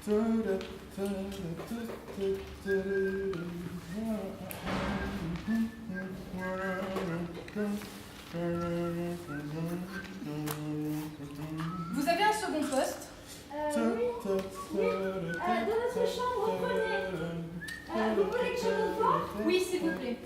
Vous avez un second poste? Oui. Dans notre chambre, prenez. Vous voulez que je vous voie? Oui, s'il vous plaît.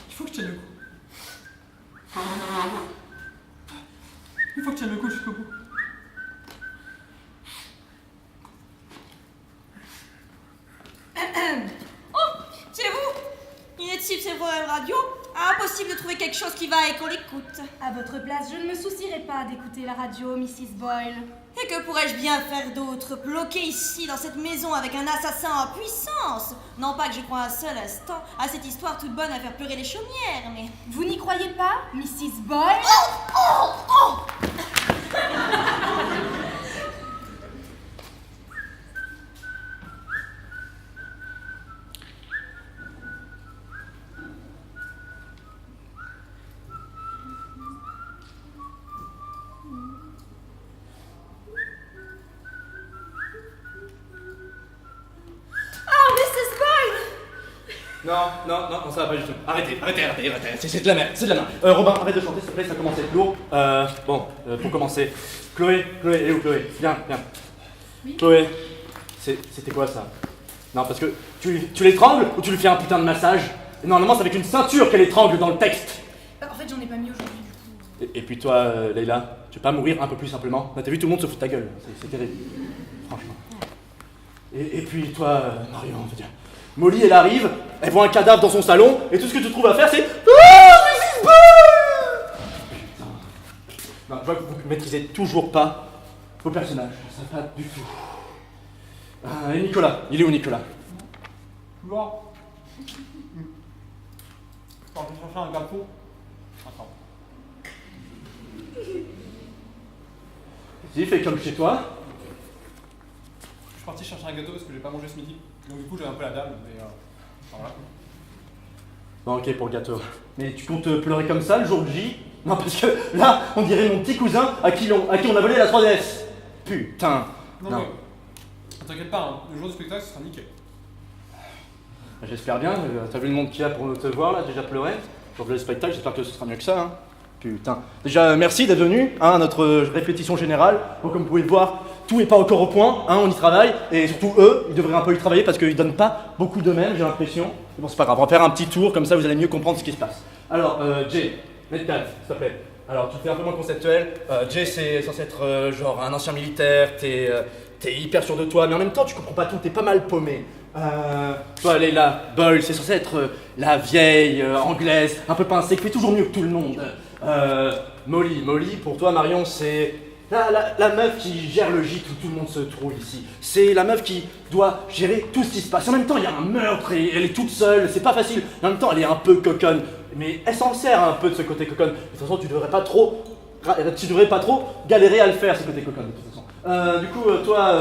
Il faut que je tienne le coup. Il faut que je tienne le coup jusqu'au bout. Oh, c'est vous? Inutile, c'est Royal Radio. Impossible de trouver quelque chose qui va et qu'on l'écoute. À votre place, je ne me soucierai pas d'écouter la radio, Mrs. Boyle. Et que pourrais-je bien faire d'autre? Bloqué ici, dans cette maison, avec un assassin en puissance? Non pas que je crois un seul instant à cette histoire toute bonne à faire pleurer les chaumières, mais... Vous n'y croyez pas, Mrs. Boyle? Non, ça va pas du tout. Arrêtez. C'est de la merde, Robin, arrête de chanter, s'il te plaît, ça commence à être lourd. Pour commencer. Chloé, elle est où Chloé? Viens. Oui. Chloé, c'était quoi ça? Non, parce que tu l'étrangles ou tu lui fais un putain de massage? Normalement, c'est avec une ceinture qu'elle étrangle dans le texte. En fait, j'en ai pas mis aujourd'hui, du coup. Et puis toi, Leïla, tu veux pas mourir un peu plus simplement? T'as vu, tout le monde se fout de ta gueule, c'est terrible. Franchement. Et puis toi, Marion, on veut dire. Molly, elle arrive, elle voit un cadavre dans son salon, et tout ce que tu trouves à faire, c'est non, je vois que vous ne maîtrisez toujours pas vos personnages, ça va pas du tout. Et Nicolas, il est où Nicolas? Bon. Je vais chercher un gâteau. Attends. Vas-y, fais comme chez toi. Je suis parti chercher un gâteau parce que j'ai pas mangé ce midi. Donc du coup j'avais un peu la dalle, mais voilà. Bon, ok pour le gâteau. Mais tu comptes pleurer comme ça le jour de J? Non, parce que là, on dirait mon petit cousin à qui on a volé la 3DS. Putain. Non. Mais t'inquiète pas, hein, le jour du spectacle ce sera nickel. J'espère bien, t'as vu le monde qu'il y a pour te voir là, déjà pleuré? Pour le spectacle, j'espère que ce sera mieux que ça, hein. Putain. Déjà, merci d'être venu hein, à notre répétition générale. Bon, comme vous pouvez le voir, tout n'est pas encore au point, hein, on y travaille. Et surtout, eux, ils devraient un peu y travailler parce qu'ils donnent pas beaucoup d'eux-mêmes, j'ai l'impression. Mais bon, c'est pas grave, on va faire un petit tour, comme ça vous allez mieux comprendre ce qui se passe. Alors, Jay, mets calme, s'il te plaît. Alors, tu fais un peu moins conceptuel. Jay, c'est censé être genre un ancien militaire, t'es hyper sûr de toi, mais en même temps, tu comprends pas tout, t'es pas mal paumé. Toi, Leïla, Boyle, c'est censé être la vieille anglaise, un peu pincée, qui fait toujours mieux que tout le monde. Molly, pour toi, Marion, c'est la meuf qui gère le gîte où tout le monde se trouve ici. C'est la meuf qui doit gérer tout ce qui se passe. En même temps, il y a un meurtre et elle est toute seule, c'est pas facile. En même temps, elle est un peu coconne. Mais elle s'en sert un peu de ce côté coconne. De toute façon, tu devrais pas trop galérer à le faire, ce côté coconne, de toute façon. Du coup, toi,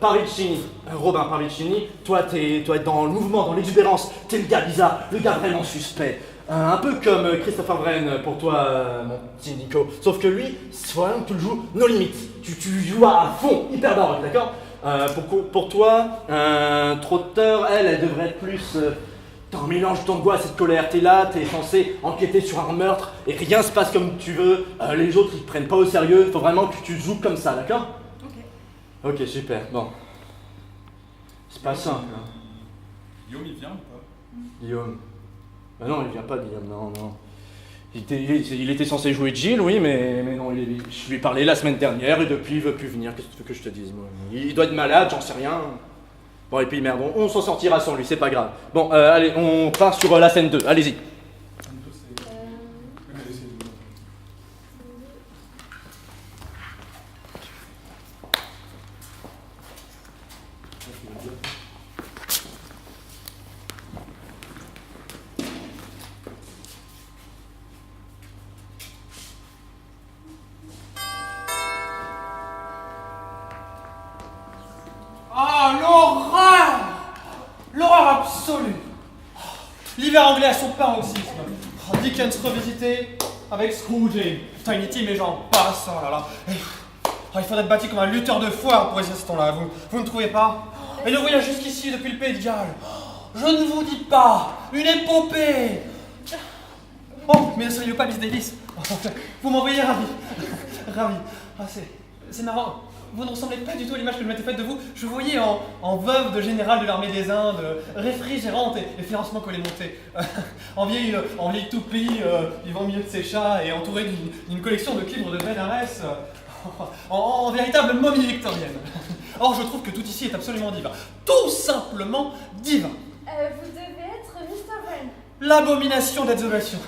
Paricini, Robin Paricini, toi t'es dans le mouvement, dans l'exubérance, t'es le gars bizarre, le gars vraiment suspect. Un peu comme Christopher Wren pour toi, mon petit Nico. Sauf que lui, c'est vraiment que tu le joues nos limites. Tu joues à fond, hyper dark, d'accord? Pour toi, Trotter, elle devrait être plus dans un mélange d'angoisse et de colère. T'es là, t'es censé enquêter sur un meurtre et rien se passe comme tu veux. Les autres, ils te prennent pas au sérieux. Faut vraiment que tu joues comme ça, d'accord? Ok, super, bon. C'est pas simple. Hein. Guillaume, il vient ou pas? Guillaume. Bah non, il vient pas, Guillaume, non. Il était censé jouer Jill, oui, mais non, je lui ai parlé la semaine dernière et depuis il veut plus venir. Qu'est-ce que tu veux que je te dise, moi? Il doit être malade, j'en sais rien. Bon, et puis merde, on s'en sortira sans lui, c'est pas grave. Bon, allez, on part sur la scène 2, allez-y. Ah, l'horreur! L'horreur absolue! L'hiver anglais à son paroxysme. Dickens revisité avec Scrooge et Tiny Tim et j'en passe. Oh là là. Il faudrait être bâti comme un lutteur de foire pour essayer ce temps-là. Vous ne trouvez pas? Et le voyage jusqu'ici depuis le Pays de Galles. Je ne vous dis pas, une épopée. Oh, mais ne seriez-vous pas Miss Davis? Vous m'envoyez ravi. Ravi. Ah, c'est marrant. Vous ne ressemblez pas du tout à l'image que je m'étais faite de vous. Je vous voyais en veuve de général de l'armée des Indes, réfrigérante et fiancement collé monté. En vieille toupie, vivant au milieu de ses chats et entourée d'une collection de livres de Bénarès. En véritable momie victorienne. Or, je trouve que tout ici est absolument divin. Tout simplement divin. Vous devez être Mr. Wren. L'abomination d'adulation.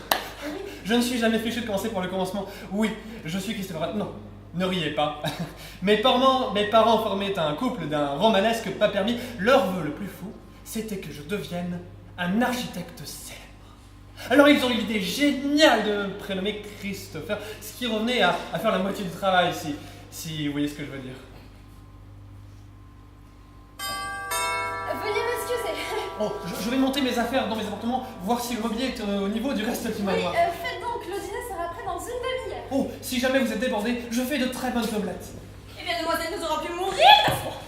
Je ne suis jamais fichu de commencer par le commencement. Oui, je suis Christopher Wren. Non, ne riez pas. Mes parents formaient un couple d'un romanesque pas permis. Leur vœu le plus fou, c'était que je devienne un architecte célèbre. Alors ils ont eu l'idée géniale de me prénommer Christopher, ce qui revenait à faire la moitié du travail, si vous voyez ce que je veux dire. Veuillez m'excuser. Oh, je vais monter mes affaires dans mes appartements, voir si le mobilier est au niveau du reste du Oui, manoir. faites donc, le dîner sera prêt dans une demi-heure. Oh, si jamais vous êtes débordé, je fais de très bonnes omelettes. Eh bien, demoiselle, nous aurons pu mourir de froid.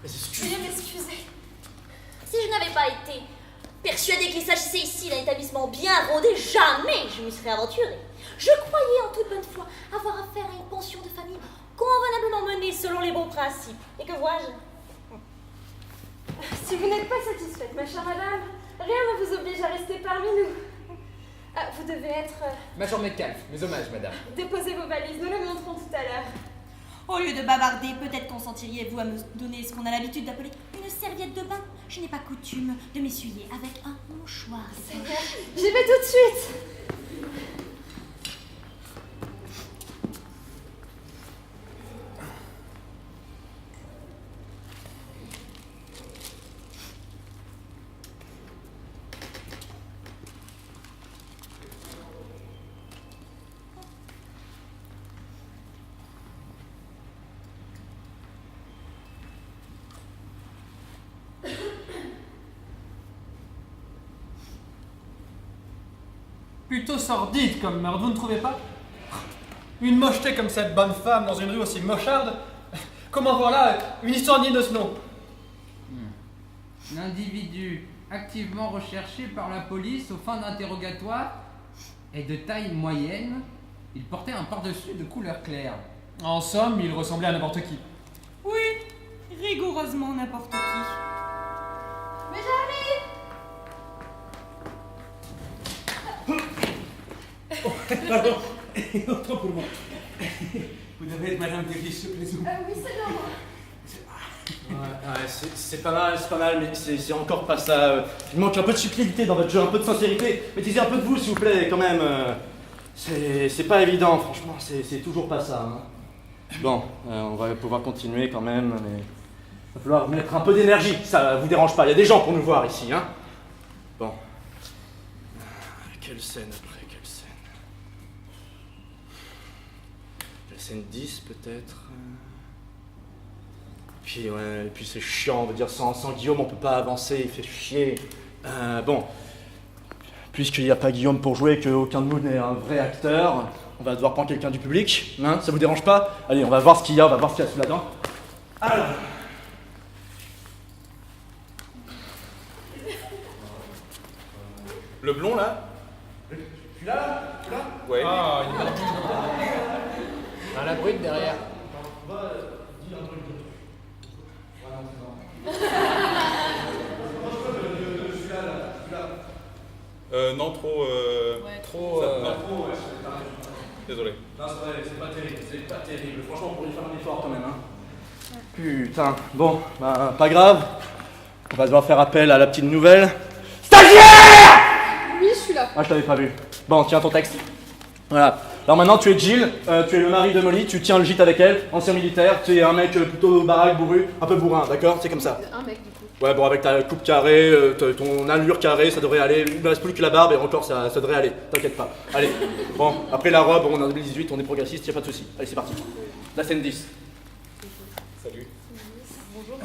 Veuillez m'excuser. Si je n'avais pas été persuadée qu'il s'agissait ici d'un établissement bien rodé, jamais je m'y serais aventurée. Je croyais en toute bonne foi avoir affaire à une pension de famille convenablement menée selon les bons principes. Et que vois-je? Si vous n'êtes pas satisfaite, ma chère madame, rien ne vous oblige à rester parmi nous. Vous devez être... Major Metcalf, mes hommages, madame. Déposez vos valises, nous le montrons tout à l'heure. Au lieu de bavarder, peut-être consentiriez-vous à me donner ce qu'on a l'habitude d'appeler une serviette de bain. Je n'ai pas coutume de m'essuyer avec un mouchoir. J'y vais tout de suite. Plutôt sordide comme meurtre, vous ne trouvez pas? Une mocheté comme cette bonne femme dans une rue aussi mocharde? Comment voir là une histoire digne de ce nom? L'individu activement recherché par la police aux fins d'interrogatoire est de taille moyenne. Il portait un pardessus de couleur claire. En somme, il ressemblait à n'importe qui. Oui, rigoureusement n'importe qui. Mais j'arrive. Pardon, autant pour moi. Vous devez être Madame Davis, je présume. Oui, c'est bien moi. Ouais, c'est pas mal, mais c'est encore pas ça. Il manque un peu de subtilité dans votre jeu, un peu de sincérité. Mettez un peu de vous, s'il vous plaît, quand même. C'est pas évident, franchement, c'est toujours pas ça. Hein. Bon, on va pouvoir continuer quand même, mais il va falloir mettre un peu d'énergie, ça vous dérange pas. Il y a des gens pour nous voir ici, hein. Bon. Quelle scène après, quelle scène? La scène 10 peut-être. Puis ouais, et puis c'est chiant, on veut dire sans Guillaume on peut pas avancer, il fait chier. Bon, puisqu'il n'y a pas Guillaume pour jouer, qu'aucun de nous n'est un vrai acteur, on va devoir prendre quelqu'un du public, hein, ça vous dérange pas? Allez, on va voir ce qu'il y a, sous la dent. Alors. Le blond là? Tu l'as? Ouais. Ah, À la brute derrière. Non, trop. Non. Désolé. Non, c'est pas terrible. Franchement, on pourrait faire un effort quand même. Hein. Putain, bon, bah, pas grave. On va devoir faire appel à la petite nouvelle. Stagiaire! Oui, je suis là. Ah, je t'avais pas vu. Bon, tiens ton texte. Voilà. Alors maintenant, tu es Jill, tu es le mari de Molly, tu tiens le gîte avec elle, ancien militaire, tu es un mec plutôt baraque, bourru, un peu bourrin, d'accord? C'est comme ça. Un mec, du coup. Ouais, bon, avec ta coupe carrée, ton allure carrée, ça devrait aller. Il ne reste plus que la barbe et encore, ça devrait aller. T'inquiète pas. Allez. Bon, après la robe, on est en 2018, on est progressiste, y'a pas de soucis. Allez, c'est parti. La scène 10. Bonjour.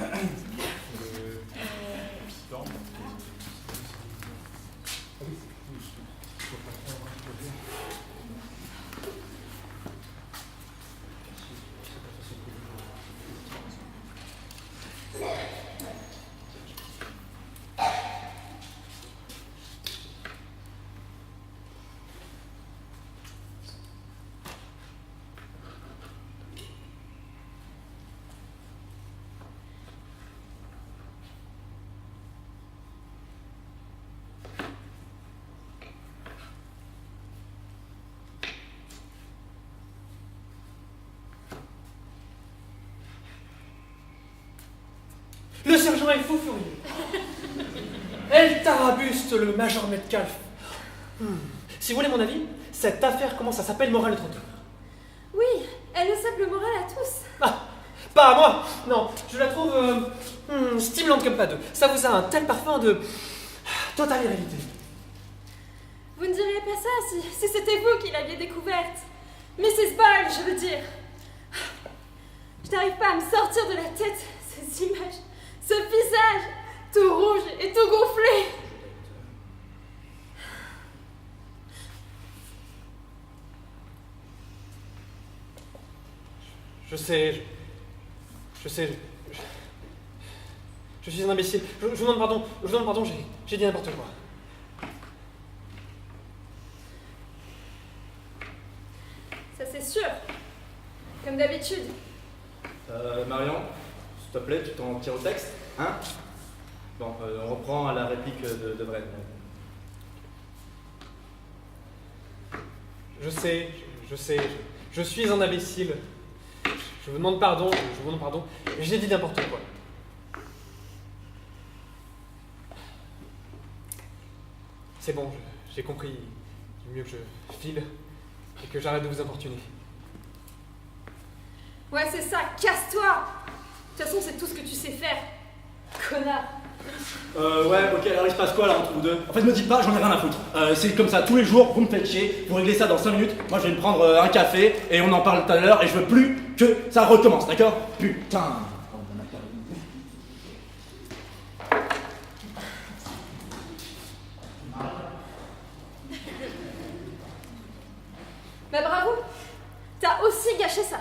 Le sergent est fou furieux. Elle tarabuste le major Metcalf. Si vous voulez mon avis, cette affaire commence à s'appeler le moral de trotteur. Oui, elle nous sape le moral à tous. Ah, pas à moi. Non, je la trouve stimulante comme pas deux. Ça vous a un tel parfum de totale réalité. Vous ne diriez pas ça si c'était vous qui l'aviez découverte. Mrs. Ball, je veux dire. Je n'arrive pas à me sortir de la tête ces images, ce visage tout rouge et tout gonflé. Je sais, je suis un imbécile. Je vous demande pardon, j'ai dit n'importe quoi. Ça c'est sûr. Comme d'habitude. Marion, s'il te plaît, tu t'en tiens au texte, hein? Bon, on reprend à la réplique de Vren. Je sais, je suis un imbécile. Je vous demande pardon, j'ai dit n'importe quoi. C'est bon, j'ai compris. Il est mieux que je file et que j'arrête de vous importuner. Ouais, c'est ça, casse-toi. De toute façon, c'est tout ce que tu sais faire. Connard. Ouais, ok, alors il se passe quoi là entre vous deux? En fait, me dites pas, j'en ai rien à foutre. C'est comme ça tous les jours, vous me faites chier, vous réglez ça dans 5 minutes. Moi, je vais me prendre un café et on en parle tout à l'heure et je veux plus que ça recommence, d'accord? Putain. Bah bravo. T'as aussi gâché ça.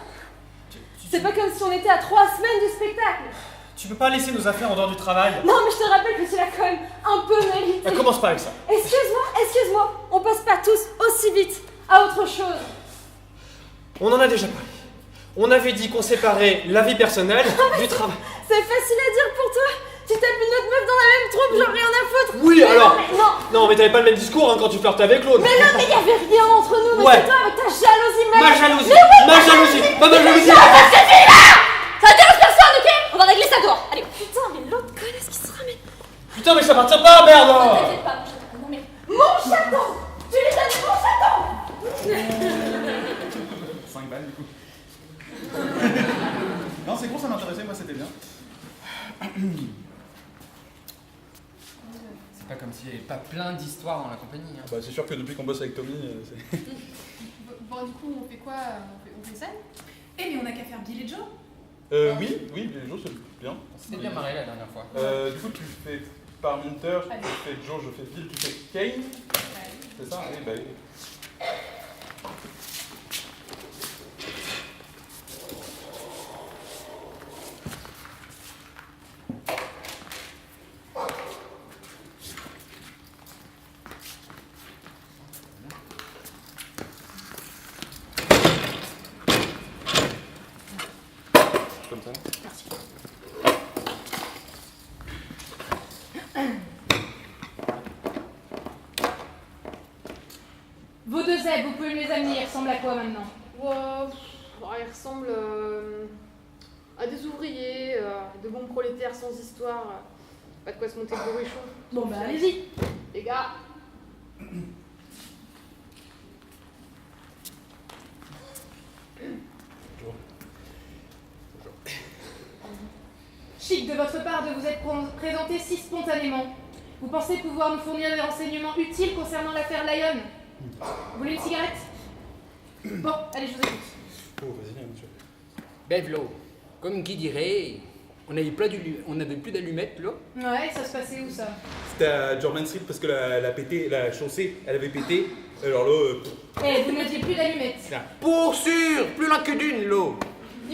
C'est pas comme si on était à 3 semaines du spectacle. Tu peux pas laisser nos affaires en dehors du travail. Non, mais je te rappelle que tu l'as quand même un peu mérité. Commence pas avec ça. Excuse-moi, on passe pas tous aussi vite à autre chose. On en a déjà parlé. On avait dit qu'on séparait la vie personnelle du travail. C'est facile à dire pour toi. Tu tapes une autre meuf dans la même troupe, j'en ai rien à foutre. Oui, mais alors. Non, Non, mais t'avais pas le même discours quand tu flirtais avec l'autre. mais non, mais y'avait rien entre nous. Mais Ouais. c'est toi avec ta jalousie, mec. Ma jalousie. Mais oui, Ma jalousie. Pas ma jalousie. Ça intéresse personne, ok? On va régler ça dehors. Allez. Putain, mais l'autre connasse qui se ramène. Putain, mais ça m'appartient pas, merde. T'inquiète pas, non mais. Mon chaton. Tu lui donnes mon chaton. 5 balles du coup. Non, c'est bon, ça m'intéressait, moi c'était bien. C'est pas comme s'il n'y avait pas plein d'histoires dans la compagnie. Hein. Bah, c'est sûr que depuis qu'on bosse avec Tommy, c'est. Bon, du coup, on fait quoi? On fait ça? Eh, mais on a qu'à faire Bill et Joe. Oui, les jours c'est bien. C'était bien marré la dernière fois. Du coup, tu fais par Minter, Allez. je fais Joe, je fais Bill, tu fais Kane. C'est ça? Oui, bah oui. Comme ça. Vos deux aides, vous pouvez me les amener. Ils ressemblent à quoi maintenant? Ils ressemblent à des ouvriers, de bons prolétaires sans histoire. Pas de quoi se monter le bourrichon. Bon, bah, allez-y. Les gars, Chic de votre part de vous être présenté si spontanément. Vous pensez pouvoir nous fournir des renseignements utiles concernant l'affaire Lyon? Vous voulez une cigarette? Bon, allez, je vous écoute. Oh, vas-y, monsieur. Bevlo, comme qui dirait, On avait plus d'allumettes, là. Ouais, ça se passait où ça? C'était à Jordan Street parce que la chaussée, elle avait pété. Alors là, Eh, vous n'aviez plus d'allumettes. Pour sûr, plus loin que d'une, là.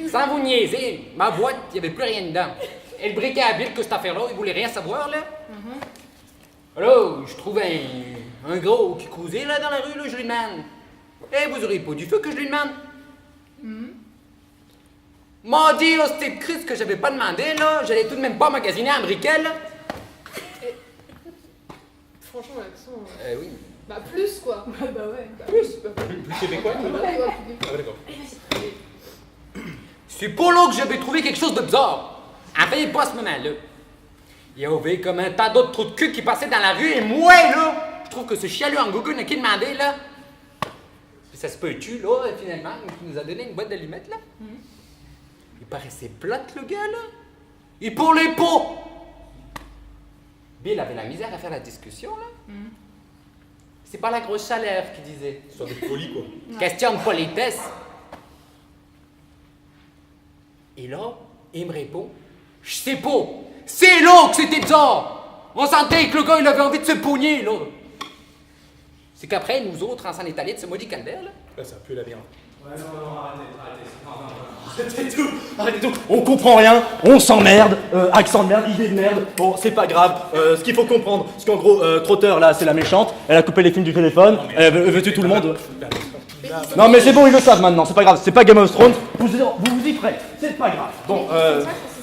Sans vous niaiser, ma boîte, il n'y avait plus rien dedans. Et le briquet à billes que cette affaire-là, il voulait rien savoir, là. Alors, je trouve un gros qui causait, là, dans la rue, là, je lui demande. Eh, vous auriez pas du feu que je lui demande? M'a dit, oh, c'était Christ que j'avais pas demandé, là. J'allais tout de même pas magasiner un briquet, là. Franchement, l'accent. Oui. Bah, plus quoi. Bah ouais. Plus. plus québécois. Ouais, Ah, d'accord. C'est pas là que j'avais trouvé quelque chose de bizarre. Enfin, pas à ce moment-là. Il y avait comme un tas d'autres trous de cul qui passaient dans la rue, et moi, là, je trouve que ce chialeux en gougoune à qui demandait, là. Puis ça se peut-tu, là, finalement, qui nous a donné une boîte d'allumettes, là. Il paraissait plate, le gars, là. Et pour les pots! Bill avait la misère à faire la discussion, là. C'est pas la grosse chaleur qui disait. Histoire d'être poli, quoi. Question de politesse. Et là, il me répond, je sais pas, c'est là que c'était bizarre. On sentait que le gars, il avait envie de se pogner, là. C'est qu'après, nous autres, on s'en est allés de ce maudit calvaire, là. Là, ça pue la merde. Ouais, non, arrêtez tout. On comprend rien, on s'emmerde, accent de merde, idée de merde. Bon, c'est pas grave. Ce qu'il faut comprendre, c'est qu'en gros, Trotter, là, c'est la méchante. Elle a coupé les fils du téléphone, elle veut tuer tout le monde. Non mais c'est bon, ils le savent maintenant, c'est pas grave, c'est pas Game of Thrones, vous y ferez, c'est pas grave. Bon,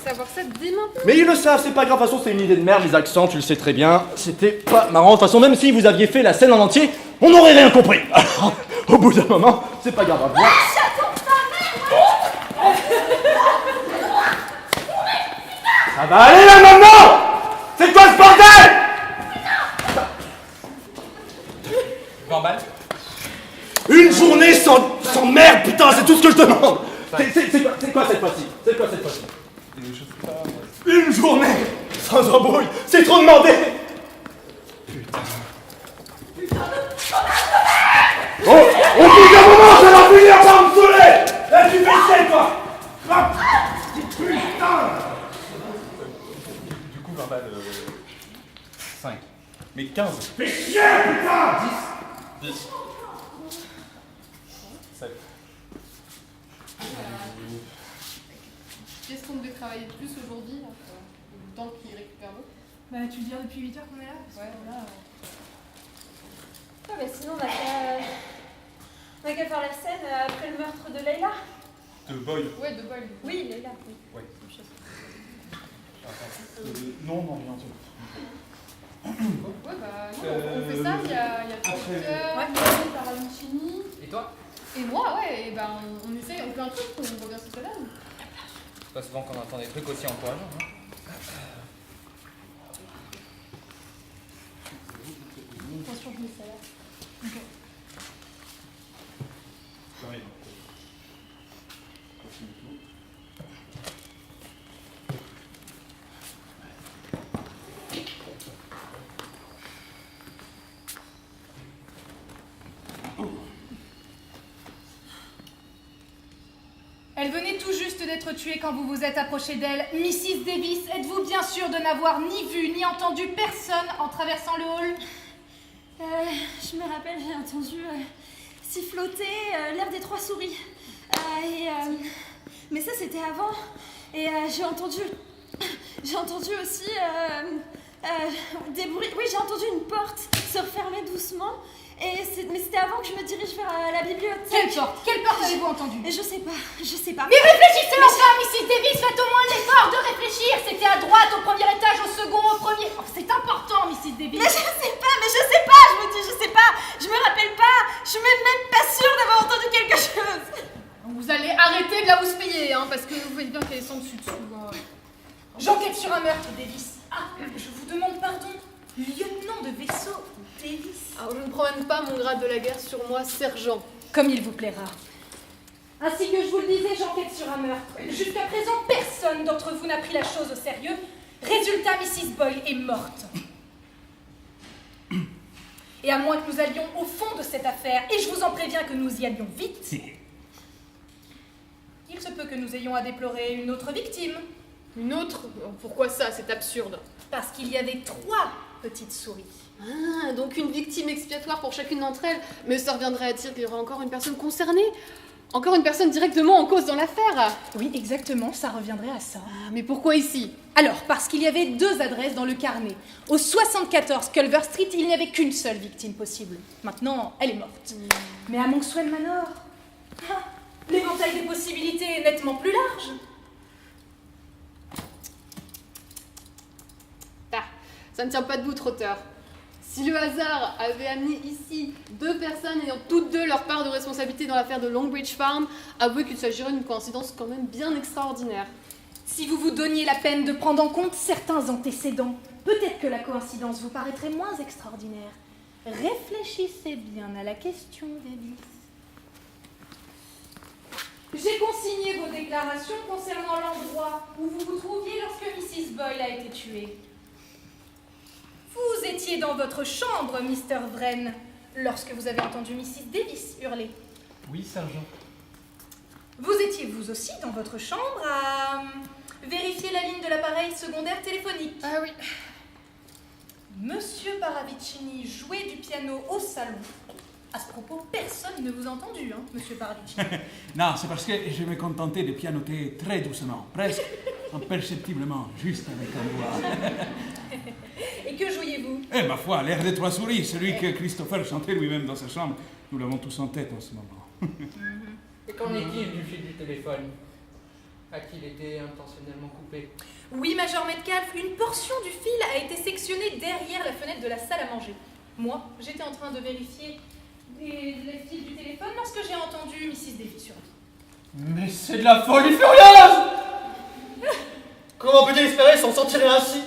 C'est savoir ça dès maintenant. mais ils le savent, c'est pas grave, de toute façon c'est une idée de merde, les accents, tu le sais très bien, c'était pas marrant, de toute façon même si vous aviez fait la scène en entier, on n'aurait rien compris. Alors, au bout d'un moment, c'est pas grave à voir. Ça va aller là maman. C'est quoi ce bordel? 20 balles. Une journée sans merde, putain, c'est tout ce que je demande. C'est quoi cette fois-ci? C'est quoi cette fois-ci? Une journée sans embrouille, c'est trop demandé. Putain. Oh, au bout d'un moment, ça va finir par me saouler. Là, tu fais chier, toi. Ah, putain. Du coup, 20 balles. 5. Mais 15. Fais chier, putain. 10. 7. Qu'est-ce qu'on devait travailler de plus aujourd'hui, là, le temps qu'il récupère l'eau? Bah, tu veux dire depuis 8 heures qu'on est là? Parce que là, Ah, mais sinon, on a qu'à faire la scène après le meurtre de Leila. De Boyle. Ouais, de bol. Oui, Leila, oui. Ouais. Même chose. Non, rien. Ouais, bah, non, on fait ça, il y a Twitter, Tara Lucchini. Et toi? Et moi, ouais, et ben, on essaye, on fait un truc, on voit bien ce que ça donne. C'est pas souvent qu'on entend des trucs aussi encourageants, hein. Attention, je mets ça là. Elle venait tout juste d'être tuée quand vous vous êtes approché d'elle. Mrs. Davis, êtes-vous bien sûre de n'avoir ni vu ni entendu personne en traversant le hall? Je me rappelle, j'ai entendu siffloter l'air des 3 souris. Mais ça, c'était avant. Et j'ai entendu aussi des bruits. Oui, j'ai entendu une porte se refermer doucement. Mais c'était avant que je me dirige vers la bibliothèque. Quelle porte avez-vous entendue? Je sais pas. Mais réfléchissez enfin, Mrs. Davis, faites au moins l'effort de réfléchir. C'était à droite, au premier étage, au second, au premier... Oh, c'est important, Mrs. Davis. Mais je sais pas, je me dis, je sais pas. Je me rappelle pas. Je suis même pas sûre d'avoir entendu quelque chose. Vous allez arrêter de la houspiller, hein, parce que vous voyez bien qu'elle est sans dessus dessous. J'enquête sur un meurtre, Davis. Ah, je vous demande pardon. Lieutenant de vaisseau, Davis. Alors, je ne promène pas mon grade de la guerre sur moi, sergent. Comme il vous plaira. Ainsi que je vous le disais, j'enquête sur un meurtre. Jusqu'à présent, personne d'entre vous n'a pris la chose au sérieux. Résultat, Mrs. Boyle est morte. Et à moins que nous allions au fond de cette affaire, et je vous en préviens que nous y allions vite, il se peut que nous ayons à déplorer une autre victime. Une autre? Pourquoi ça? C'est absurde. Parce qu'il y avait 3 petites souris. Ah, donc une victime expiatoire pour chacune d'entre elles. Mais ça reviendrait à dire qu'il y aura encore une personne concernée. Encore une personne directement en cause dans l'affaire. Oui, exactement, ça reviendrait à ça. Ah, mais pourquoi ici? Alors, parce qu'il y avait 2 adresses dans le carnet. Au 74 Culver Street, il n'y avait qu'une seule victime possible. Maintenant, elle est morte. Mais à Monkswell Manor, l'éventail des possibilités est nettement plus large. Ah, ça ne tient pas debout, Trotter. Si le hasard avait amené ici 2 personnes ayant toutes 2 leur part de responsabilité dans l'affaire de Longbridge Farm, avouez qu'il s'agirait d'une coïncidence quand même bien extraordinaire. Si vous vous donniez la peine de prendre en compte certains antécédents, peut-être que la coïncidence vous paraîtrait moins extraordinaire. Réfléchissez bien à la question, Davis. J'ai consigné vos déclarations concernant l'endroit où vous vous trouviez lorsque Mrs. Boyle a été tuée. Vous étiez dans votre chambre, Mr. Wren, lorsque vous avez entendu Mrs. Davis hurler. Oui, sergent. Vous étiez vous aussi dans votre chambre à vérifier la ligne de l'appareil secondaire téléphonique. Ah oui. Monsieur Paravicini jouait du piano au salon. À ce propos, personne ne vous a entendu, hein, monsieur Paravicini. Non, c'est parce que je me contentais de pianoter très doucement, presque imperceptiblement, juste avec un doigt. Et que jouiez-vous? Eh, ma foi, l'air des 3 souris, celui que Christopher chantait lui-même dans sa chambre, nous l'avons tous en tête en ce moment. Et qu'en est-il du fil du téléphone? A-t-il été intentionnellement coupé? Oui, Major Metcalf, une portion du fil a été sectionnée derrière la fenêtre de la salle à manger. Moi, j'étais en train de vérifier les fils du téléphone lorsque j'ai entendu Mrs. Davis hurler. Mais c'est de la folie furieuse! Comment peut-il espérer s'en sortir ainsi?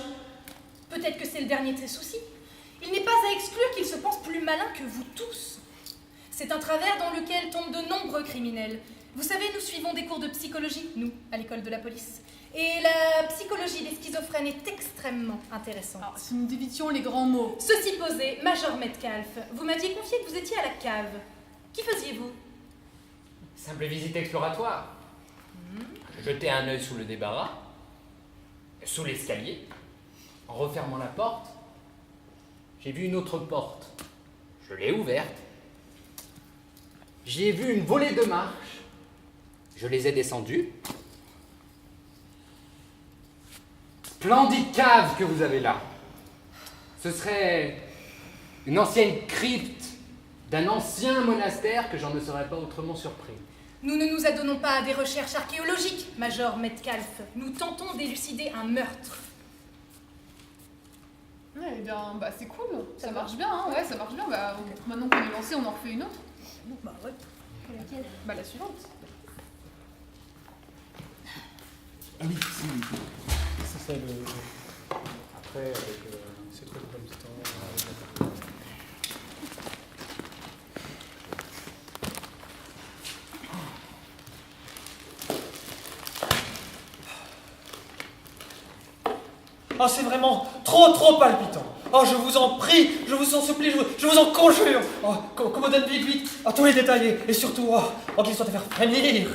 Peut-être que c'est le dernier de ses soucis. Il n'est pas à exclure qu'il se pense plus malin que vous tous. C'est un travers dans lequel tombent de nombreux criminels. Vous savez, nous suivons des cours de psychologie, nous, à l'école de la police. Et la psychologie des schizophrènes est extrêmement intéressante. Alors, si nous dévitions les grands mots. Ceci posé, Major Metcalf, vous m'aviez confié que vous étiez à la cave. Qu'y faisiez-vous? Simple visite exploratoire. Jeter un œil sous le débarras, sous l'escalier, en refermant la porte, j'ai vu une autre porte. Je l'ai ouverte. J'ai vu une volée de marches. Je les ai descendues. Splendide cave que vous avez là. Ce serait une ancienne crypte d'un ancien monastère que j'en ne serais pas autrement surpris. Nous ne nous adonnons pas à des recherches archéologiques, Major Metcalf. Nous tentons d'élucider un meurtre. Ouais, eh bien, bah c'est cool. Ça marche bien, hein. Ouais, ça marche bien. Bah, maintenant qu'on est lancé, on en refait une autre. Bah ouais. Laquelle? Bah la suivante. Ah oui, si, oui. C'est ça le... Après, avec... c'est trop comme ça. Oh, c'est vraiment trop palpitant. Oh, je vous en prie, je vous en supplie, je vous en conjure. Oh, qu'on me donne vite, tous les détails, et surtout, qu'ils soient à faire frémir.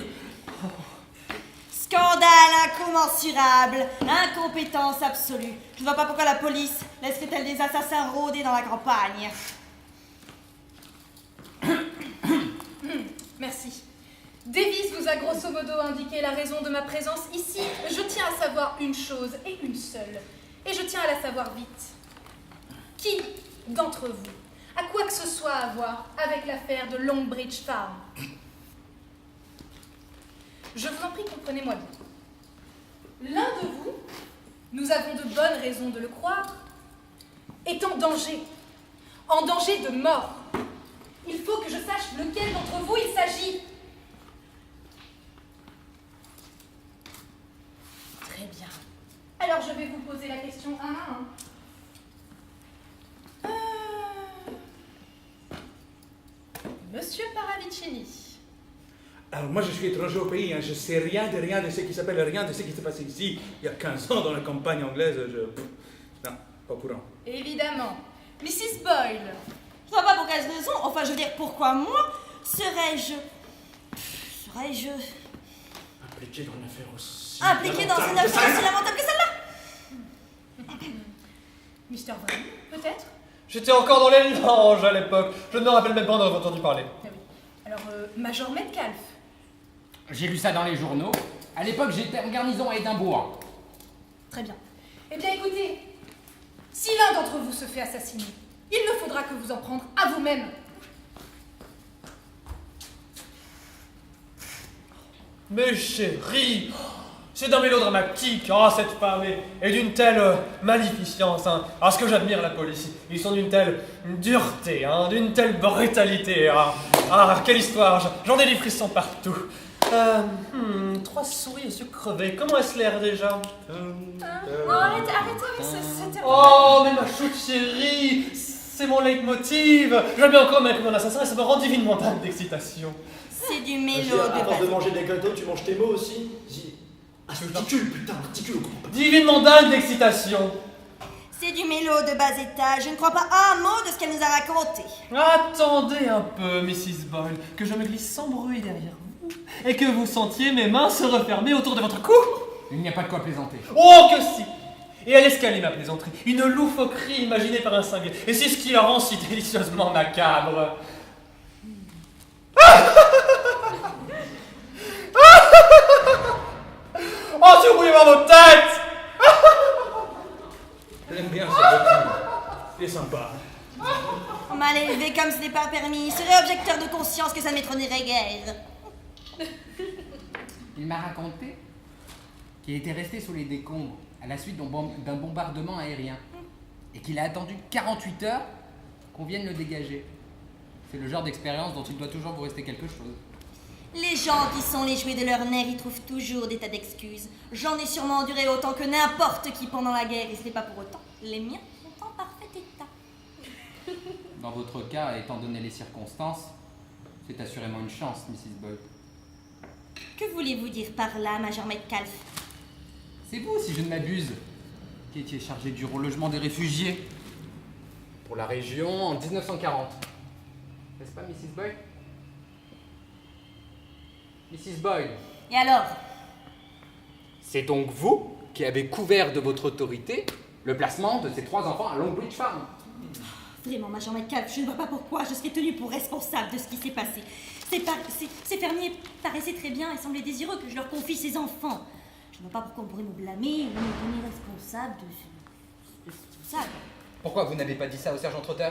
Scandale incommensurable, incompétence absolue. Je ne vois pas pourquoi la police laisserait-elle des assassins rôder dans la campagne. Merci. Davis vous a grosso modo indiqué la raison de ma présence ici. Je tiens à savoir une chose, et une seule. Et je tiens à la savoir vite. Qui d'entre vous a quoi que ce soit à voir avec l'affaire de Longbridge Farm? Je vous en prie, comprenez-moi bien. L'un de vous, nous avons de bonnes raisons de le croire, est en danger de mort. Il faut que je sache lequel d'entre vous il s'agit. Très bien. Alors je vais vous poser la question un à un. Monsieur Paravicini. Alors moi je suis étranger au pays, hein. Je sais rien de ce qui s'appelle rien de ce qui s'est passé ici il y a 15 ans dans la campagne anglaise. Non, pas au courant. Évidemment. Mrs. Boyle. Je vois pas pour quelle raison, enfin je veux dire, pourquoi moi serais-je... Impliqué dans une affaire aussi. Impliqué dans une affaire aussi lamentable que celle-là? Mr. Van, peut-être? J'étais encore dans les langes à l'époque. Je ne me rappelle même pas en avoir entendu parler. Ah oui. Alors, Major Metcalf. J'ai lu ça dans les journaux. À l'époque, j'étais en garnison à Édimbourg. Très bien. Eh bien, écoutez, si l'un d'entre vous se fait assassiner, il ne faudra que vous en prendre à vous-même. Mais chérie, c'est d'un mélodramatique, cette femme est d'une telle magnificence. Ce que j'admire la police, ils sont d'une telle dureté, d'une telle brutalité. Quelle histoire, j'en ai des frissons partout. 3 souris aux yeux crevés, comment est-ce l'air déjà? Non, arrêtez avec cette... Oh, mais ma chouette chérie, c'est mon leitmotiv. J'aime bien encore avec mon assassin et ça me rend divinement dingue d'excitation. C'est du mélo À force de de manger des gâteaux, tu manges tes mots aussi? Articule, putain, articule, on comprend pas. Divinement dingue d'excitation. C'est du mélo de bas étage. Je ne crois pas un mot de ce qu'elle nous a raconté. Attendez un peu, Mrs. Boyle, que je me glisse sans bruit derrière vous et que vous sentiez mes mains se refermer autour de votre cou. Il n'y a pas de quoi plaisanter. Oh que si! Et elle escalait ma plaisanterie, une loufoquerie imaginée par un cinglé. Et c'est ce qui la rend si délicieusement macabre. Oh, si vous voulez voir vos têtes! J'aime bien ce petit. Il est sympa. On m'a élevé comme ce n'est pas permis. Il serait objecteur de conscience que ça ne m'étonnerait guère. Il m'a raconté qu'il était resté sous les décombres à la suite d'un bombardement aérien et qu'il a attendu 48 heures qu'on vienne le dégager. C'est le genre d'expérience dont il doit toujours vous rester quelque chose. Les gens qui sont les jouets de leur nerfs y trouvent toujours des tas d'excuses. J'en ai sûrement enduré autant que n'importe qui pendant la guerre, et ce n'est pas pour autant. Les miens sont en parfait état. Dans votre cas, étant donné les circonstances, c'est assurément une chance, Mrs. Boyd. Que voulez-vous dire par là, Major Metcalf? C'est vous, si je ne m'abuse, qui étiez chargé du relogement des réfugiés pour la région en 1940. N'est-ce pas, Mrs. Boyd? Mrs. Boyd. Et alors? C'est donc vous qui avez couvert de votre autorité le placement de ces 3 enfants à Longbridge Farm. Vraiment, Major Metcalf, je ne vois pas pourquoi je serais tenue pour responsable de ce qui s'est passé. Ces fermiers paraissaient très bien et semblaient désireux que je leur confie ces enfants. Je ne vois pas pourquoi on pourrait me blâmer ou me tenir responsable de tout ça. Pourquoi vous n'avez pas dit ça au sergent Trotter?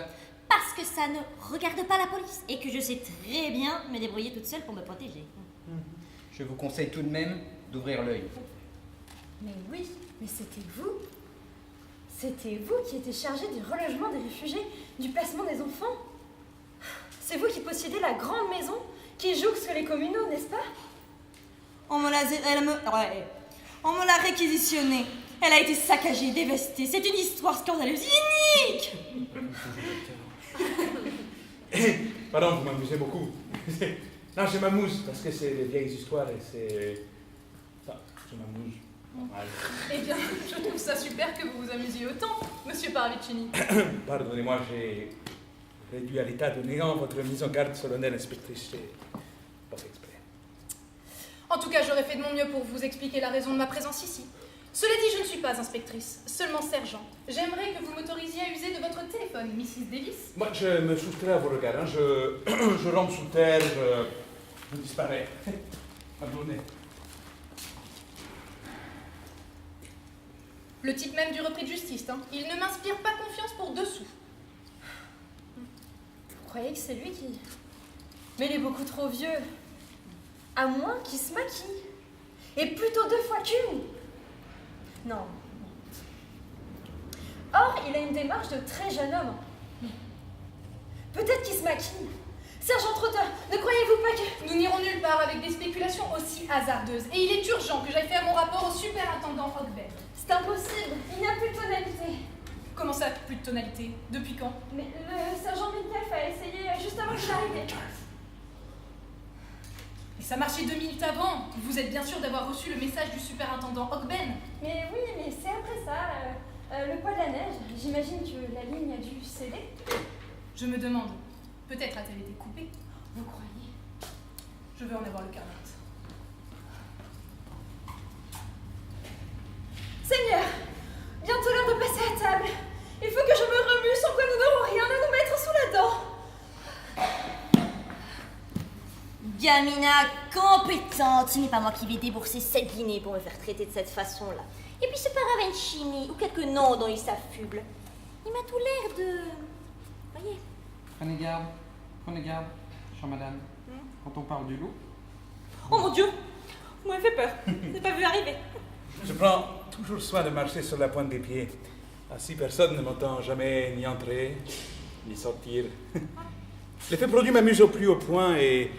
Parce que ça ne regarde pas la police et que je sais très bien me débrouiller toute seule pour me protéger. Je vous conseille tout de même d'ouvrir l'œil. Mais oui, mais c'était vous. C'était vous qui étiez chargé du relogement des réfugiés, du placement des enfants. C'est vous qui possédez la grande maison qui jouxte les communaux, n'est-ce pas? On me l'a réquisitionnée. Elle a été saccagée, dévastée. C'est une histoire scandaleuse, inique. Pardon, vous m'amusez beaucoup. Non, je m'amuse parce que c'est des vieilles histoires et c'est... Ça, je m'amuse. Eh bien, je trouve ça super que vous vous amusiez autant, monsieur Paravicini. Pardonnez-moi, j'ai réduit à l'état de néant votre mise en garde solennelle, inspectrice. C'est pas fait exprès. En tout cas, j'aurais fait de mon mieux pour vous expliquer la raison de ma présence ici. Cela dit, je ne suis pas inspectrice, seulement sergent. J'aimerais que vous m'autorisiez à user de votre téléphone, Mrs. Davis. Moi, je me soustrais à vos regards. Je rentre sous terre, je disparais. Bonne journée. Le type même du repris de justice, il ne m'inspire pas confiance pour 2 sous. Vous croyez que c'est lui qui... Mais il est beaucoup trop vieux. À moins qu'il se maquille. Et plutôt 2 fois qu'une. Non. Or, il a une démarche de très jeune homme. Peut-être qu'il se maquille. Sergent Trotter, ne croyez-vous pas que... Nous n'irons nulle part avec des spéculations aussi hasardeuses. Et il est urgent que j'aille faire mon rapport au superintendant Hogben. C'est impossible, il n'y a plus de tonalité. Comment ça, plus de tonalité? Depuis quand? Mais le sergent Metcalf a essayé juste avant que j'arrive. Et ça marchait 2 minutes avant. Vous êtes bien sûr d'avoir reçu le message du superintendant Hogben. Mais oui, mais c'est après ça, le poids de la neige. J'imagine que la ligne a dû céder. Je me demande, peut-être a-t-elle été coupée? Vous croyez? Je veux en avoir le cœur net. gamina compétente. Ce n'est pas moi qui vais débourser 7 guinées pour me faire traiter de cette façon-là. Et puis ce Paravencini, ou quelques noms dont il s'affuble, il m'a tout l'air de... Voyez. Prenez garde, chère madame, quand on parle du loup. Oh mon Dieu, vous m'avez fait peur. Je n'ai pas vu arriver. Je prends toujours soin de marcher sur la pointe des pieds. Ainsi, personne ne m'entend jamais ni entrer, ni sortir. L'effet produit m'amuse au plus haut point et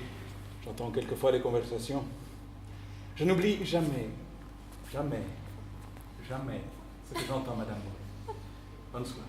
j'entends quelquefois les conversations. Je n'oublie jamais ce que j'entends, madame. Bonne soirée.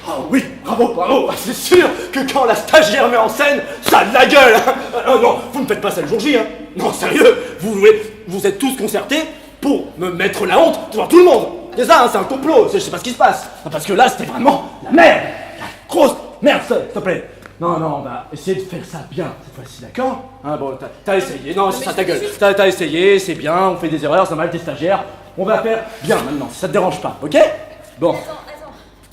Oh oui, bravo, ah, c'est sûr que quand la stagiaire met en scène, ça a de la gueule hein. Non, vous ne faites pas ça le jour J, hein. Non, sérieux, vous êtes tous concertés pour me mettre la honte devant tout le monde. C'est ça, hein, c'est un complot, je sais pas ce qui se passe. Parce que là, c'était vraiment la merde, la grosse merde, s'il te plaît. Non, on va essayer de faire ça bien cette fois-ci, d'accord hein, bon, t'as essayé, non, c'est ça ta gueule. T'as essayé, c'est bien, on fait des erreurs, ça mal t'es stagiaire. On va faire bien maintenant, si ça te dérange pas, ok? Bon. Attends.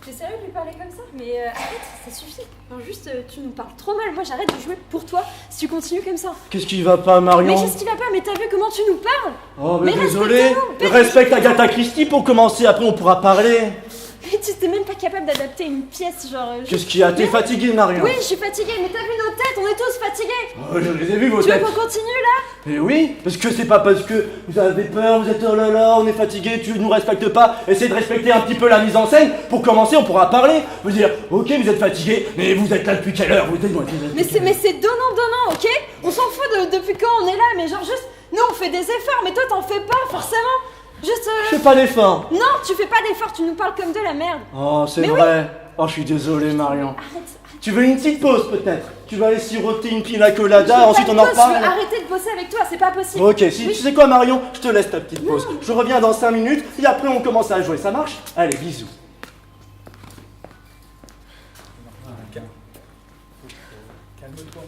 T'es sérieux de lui parler comme ça? Mais arrête, ça suffit. Non, juste, tu nous parles trop mal. Moi, j'arrête de jouer pour toi si tu continues comme ça. Qu'est-ce qui va pas, Marion? Mais qu'est-ce qui va pas? Mais t'as vu comment tu nous parles? Oh, mais désolé. Respecte Agatha Christie pour commencer, après on pourra parler. Mais tu t'es même pas capable d'adapter une pièce, genre... Qu'est-ce qu'il y a? T'es fatiguée, Marion? Oui, je suis fatiguée, mais t'as vu nos têtes? On est tous fatigués. Oh, je les ai vus, vos Tu veux têtes. qu'on continue, là? Mais oui, parce que c'est pas parce que vous avez peur, vous êtes oh là là, on est fatigué, tu nous respectes pas. Essayez de respecter un petit peu la mise en scène. Pour commencer, on pourra parler. Vous dire, ok, vous êtes fatigué, mais vous êtes là depuis quelle heure? Mais c'est donnant, ok? On s'en fout depuis quand on est là, mais genre juste... Nous, on fait des efforts, mais toi, t'en fais pas, forcément. Juste... Je fais pas d'effort. Non, tu fais pas d'efforts, tu nous parles comme de la merde. Oh, c'est vrai. Oui. Oh, je suis désolé, Marion. Arrête. Tu veux une petite pause, peut-être? Tu vas aller siroter une pina colada, ensuite on en reparle. Je veux arrêter de bosser avec toi, c'est pas possible. Ok, tu sais quoi, Marion? Je te laisse ta petite pause. Je reviens dans 5 minutes, et après on commence à jouer, ça marche? Allez, bisous. Calme-toi.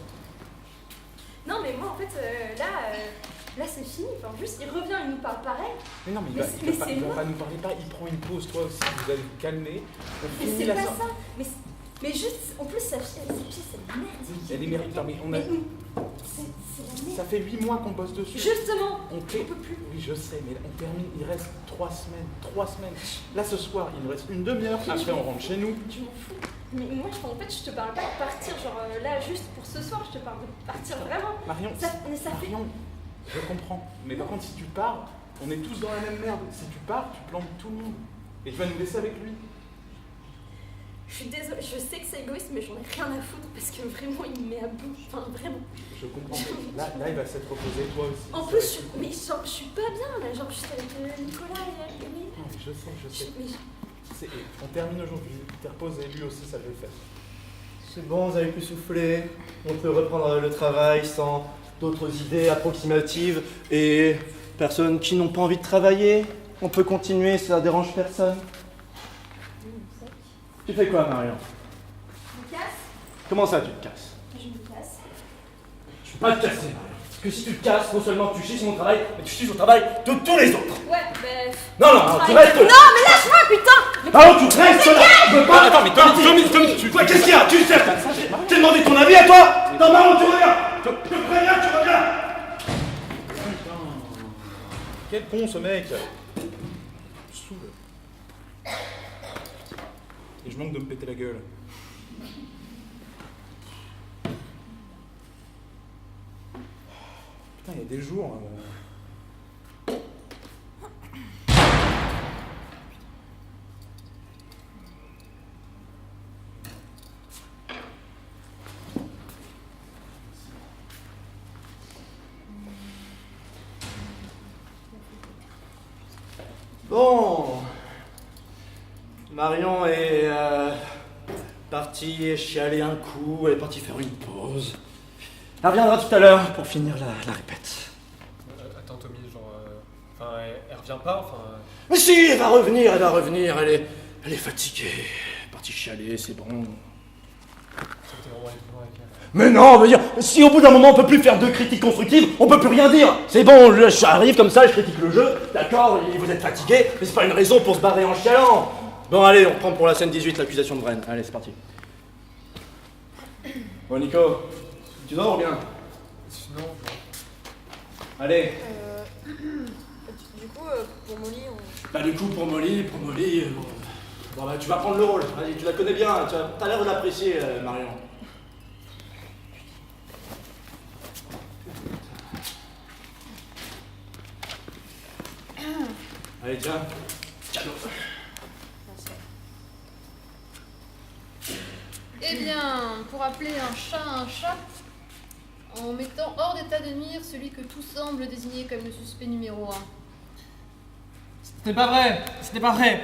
Non, mais moi, en fait, là, c'est fini. Enfin, juste, il revient, il nous parle pareil. Mais non, mais il va pas nous parler, il prend une pause, toi aussi, vous allez vous calmer. Mais c'est pas ça. Mais juste, en plus, sa pièce, c'est merde. Elle est merde, mais on a... C'est la merde. Ça fait 8 mois qu'on bosse dessus. Justement, on peut plus. Oui, je sais, mais on termine, il reste 3 semaines. Là, ce soir, il nous reste une demi-heure, après on rentre chez nous. Je m'en fous. Mais moi, en fait, je te parle pas de partir, genre là, juste pour ce soir, je te parle de partir vraiment. Marion, Marion, je comprends. Mais par contre, si tu pars, on est tous dans la même merde. Si tu pars, tu plantes tout le monde. Et tu vas nous laisser avec lui. Je suis désolée, je sais que c'est égoïste, mais j'en ai rien à foutre parce que vraiment, il me met à bout. Enfin, vraiment. Je comprends. Là, il va s'être reposé, toi aussi. En plus, je suis pas bien, là. Genre, juste avec Nicolas et Emile. Non, mais je sais. On termine aujourd'hui. T'es reposé, lui aussi, ça le fait. C'est bon, vous avez pu souffler. On peut reprendre le travail sans d'autres idées approximatives et personnes qui n'ont pas envie de travailler. On peut continuer, ça dérange personne. Tu fais quoi, Marion? Je me casse. Comment ça, tu te casses? Je me casse. Je peux pas te casser, Marion. Parce que si tu te casses, non seulement tu chies sur mon travail, mais tu chies sur le travail de tous les autres. Ouais, ben... Non, tu restes là. Non, mais lâche-moi, putain. Marion, tu restes là. Je veux pas... Attends, mais Tommy, Quoi, qu'est-ce qu'il y a? Tu sais, t'es demandé ton avis à toi? Non, Marion, tu reviens. Je te préviens, tu reviens. Quel con, ce mec. Saoule. Et je manque de me péter la gueule. Putain, il y a des jours... Bon, Marion est partie chialer un coup, elle est partie faire une pause. Elle reviendra tout à l'heure pour finir la répète. Attends, Tommy, elle revient pas, Mais si, elle va revenir, elle est fatiguée. Elle est partie chialer, c'est bon. Mais non, on veut dire, si au bout d'un moment on peut plus faire de critiques constructives, on peut plus rien dire. C'est bon, j'arrive comme ça, je critique le jeu, d'accord, vous êtes fatigué, mais c'est pas une raison pour se barrer en chialant. Bon allez, on reprend pour la scène 18 l'accusation de Bren. Allez, c'est parti. Bon, Nico, tu dors ou bien? Non. Allez. Du coup, pour Molly, on... Bah, du coup, pour Molly, bon, bah, tu vas prendre le rôle. Vas-y, tu la connais bien, t'as l'air de l'apprécier, Marion. Allez, tiens. Cadeau. Eh bien, pour appeler un chat, en mettant hors d'état de nuire celui que tout semble désigner comme le suspect numéro 1. C'était pas vrai.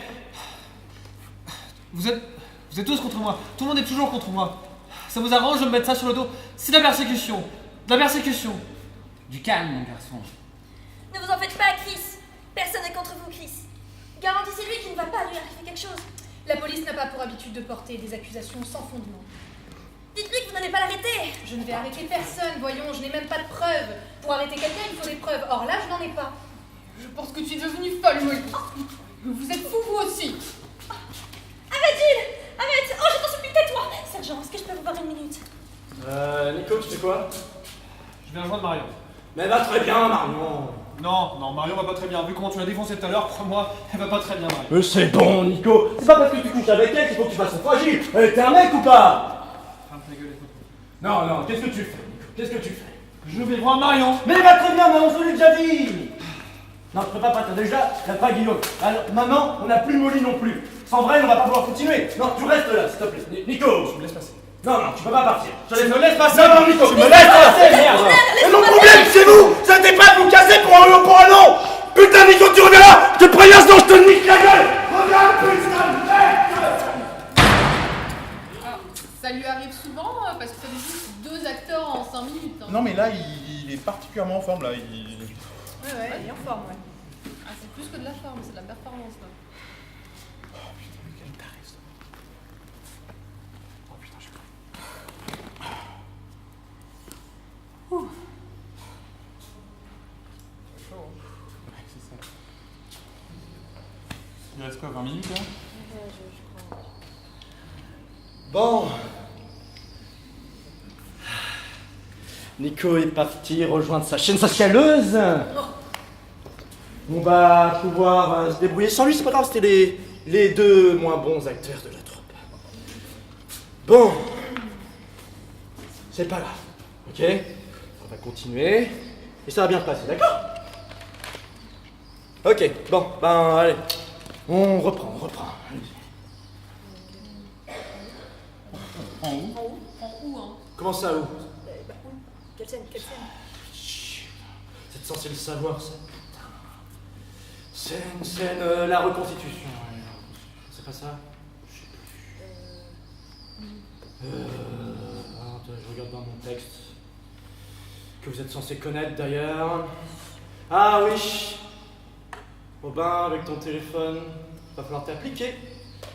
Vous êtes tous contre moi. Tout le monde est toujours contre moi. Ça vous arrange de me mettre ça sur le dos? C'est de la persécution. Du calme, mon garçon. Ne vous en faites pas, Chris. Personne n'est contre vous, Chris. Garantissez-lui qu'il ne va pas lui arriver quelque chose. La police n'a pas pour habitude de porter des accusations sans fondement. Dites-lui que vous n'allez pas l'arrêter. Je ne vais arrêter personne, voyons, je n'ai même pas de preuves. Pour arrêter quelqu'un, il faut des preuves. Or là, je n'en ai pas. Je pense que tu es devenue folle, Molly. Vous êtes fous, vous aussi. Arrête, Jill. Arrête. Oh, je t'en supplie, tais-toi. Sergent, est-ce que je peux vous voir une minute? Nico, tu fais quoi? Je viens rejoindre Marion. Mais va très bien, Marion. Non, Marion va pas très bien. Vu comment tu l'as défoncé tout à l'heure, crois-moi, elle va pas très bien, Marion. Mais c'est bon, Nico. C'est pas parce que tu couches avec elle qu'il faut que tu fasses fragile. T'es un mec ou pas? Ferme ta gueule, écoute. Non, qu'est-ce que tu fais, Nico? Qu'est-ce que tu fais? Je vais voir Marion. Mais va très bien, maman, je te l'ai déjà dit. Non, je peux pas, t'as pas Guillaume. Alors, maintenant, on n'a plus Molly non plus. Sans vrai, on va pas pouvoir continuer. Non, tu restes là, s'il te plaît. Nico, Tu me laisses passer. non, tu peux pas partir. Je me laisse passer. Non, Nico, tu me laisses passer, merde. Et mon problème, c'est vous. Ça n'était pas de vous casser pour un non. Putain, Nico, tu reviens là. Je te préviens, sinon je te nique la gueule. Regarde, putain de merde. Ça lui arrive souvent, parce que ça fait juste 2 acteurs en 5 minutes. Hein. Non, mais là, il est particulièrement en forme, là. Ouais, il est en forme, ouais. Ah, c'est plus que de la forme, c'est de la performance, là. Oh putain, mais quel taré, ça. Oh putain, je Ouais, c'est ça. Il reste quoi, 20 minutes, là? Je crois. Bon. Nico est parti rejoindre sa chaîne socialeuse. On va pouvoir se débrouiller sans lui, c'est pas grave, c'était les 2 moins bons acteurs de la troupe. Bon. C'est pas grave, ok? On va continuer. Et ça va bien se passer, d'accord? Ok, bon, ben allez. On reprend. En haut? En où, hein? Comment ça, où? Quelle scène? C'est censé le savoir, ça. Scène, la reconstitution. C'est pas ça? Je sais plus. Je regarde dans mon texte. Que vous êtes censé connaître d'ailleurs. Ah oui! Robin, avec ton téléphone, va falloir t'appliquer.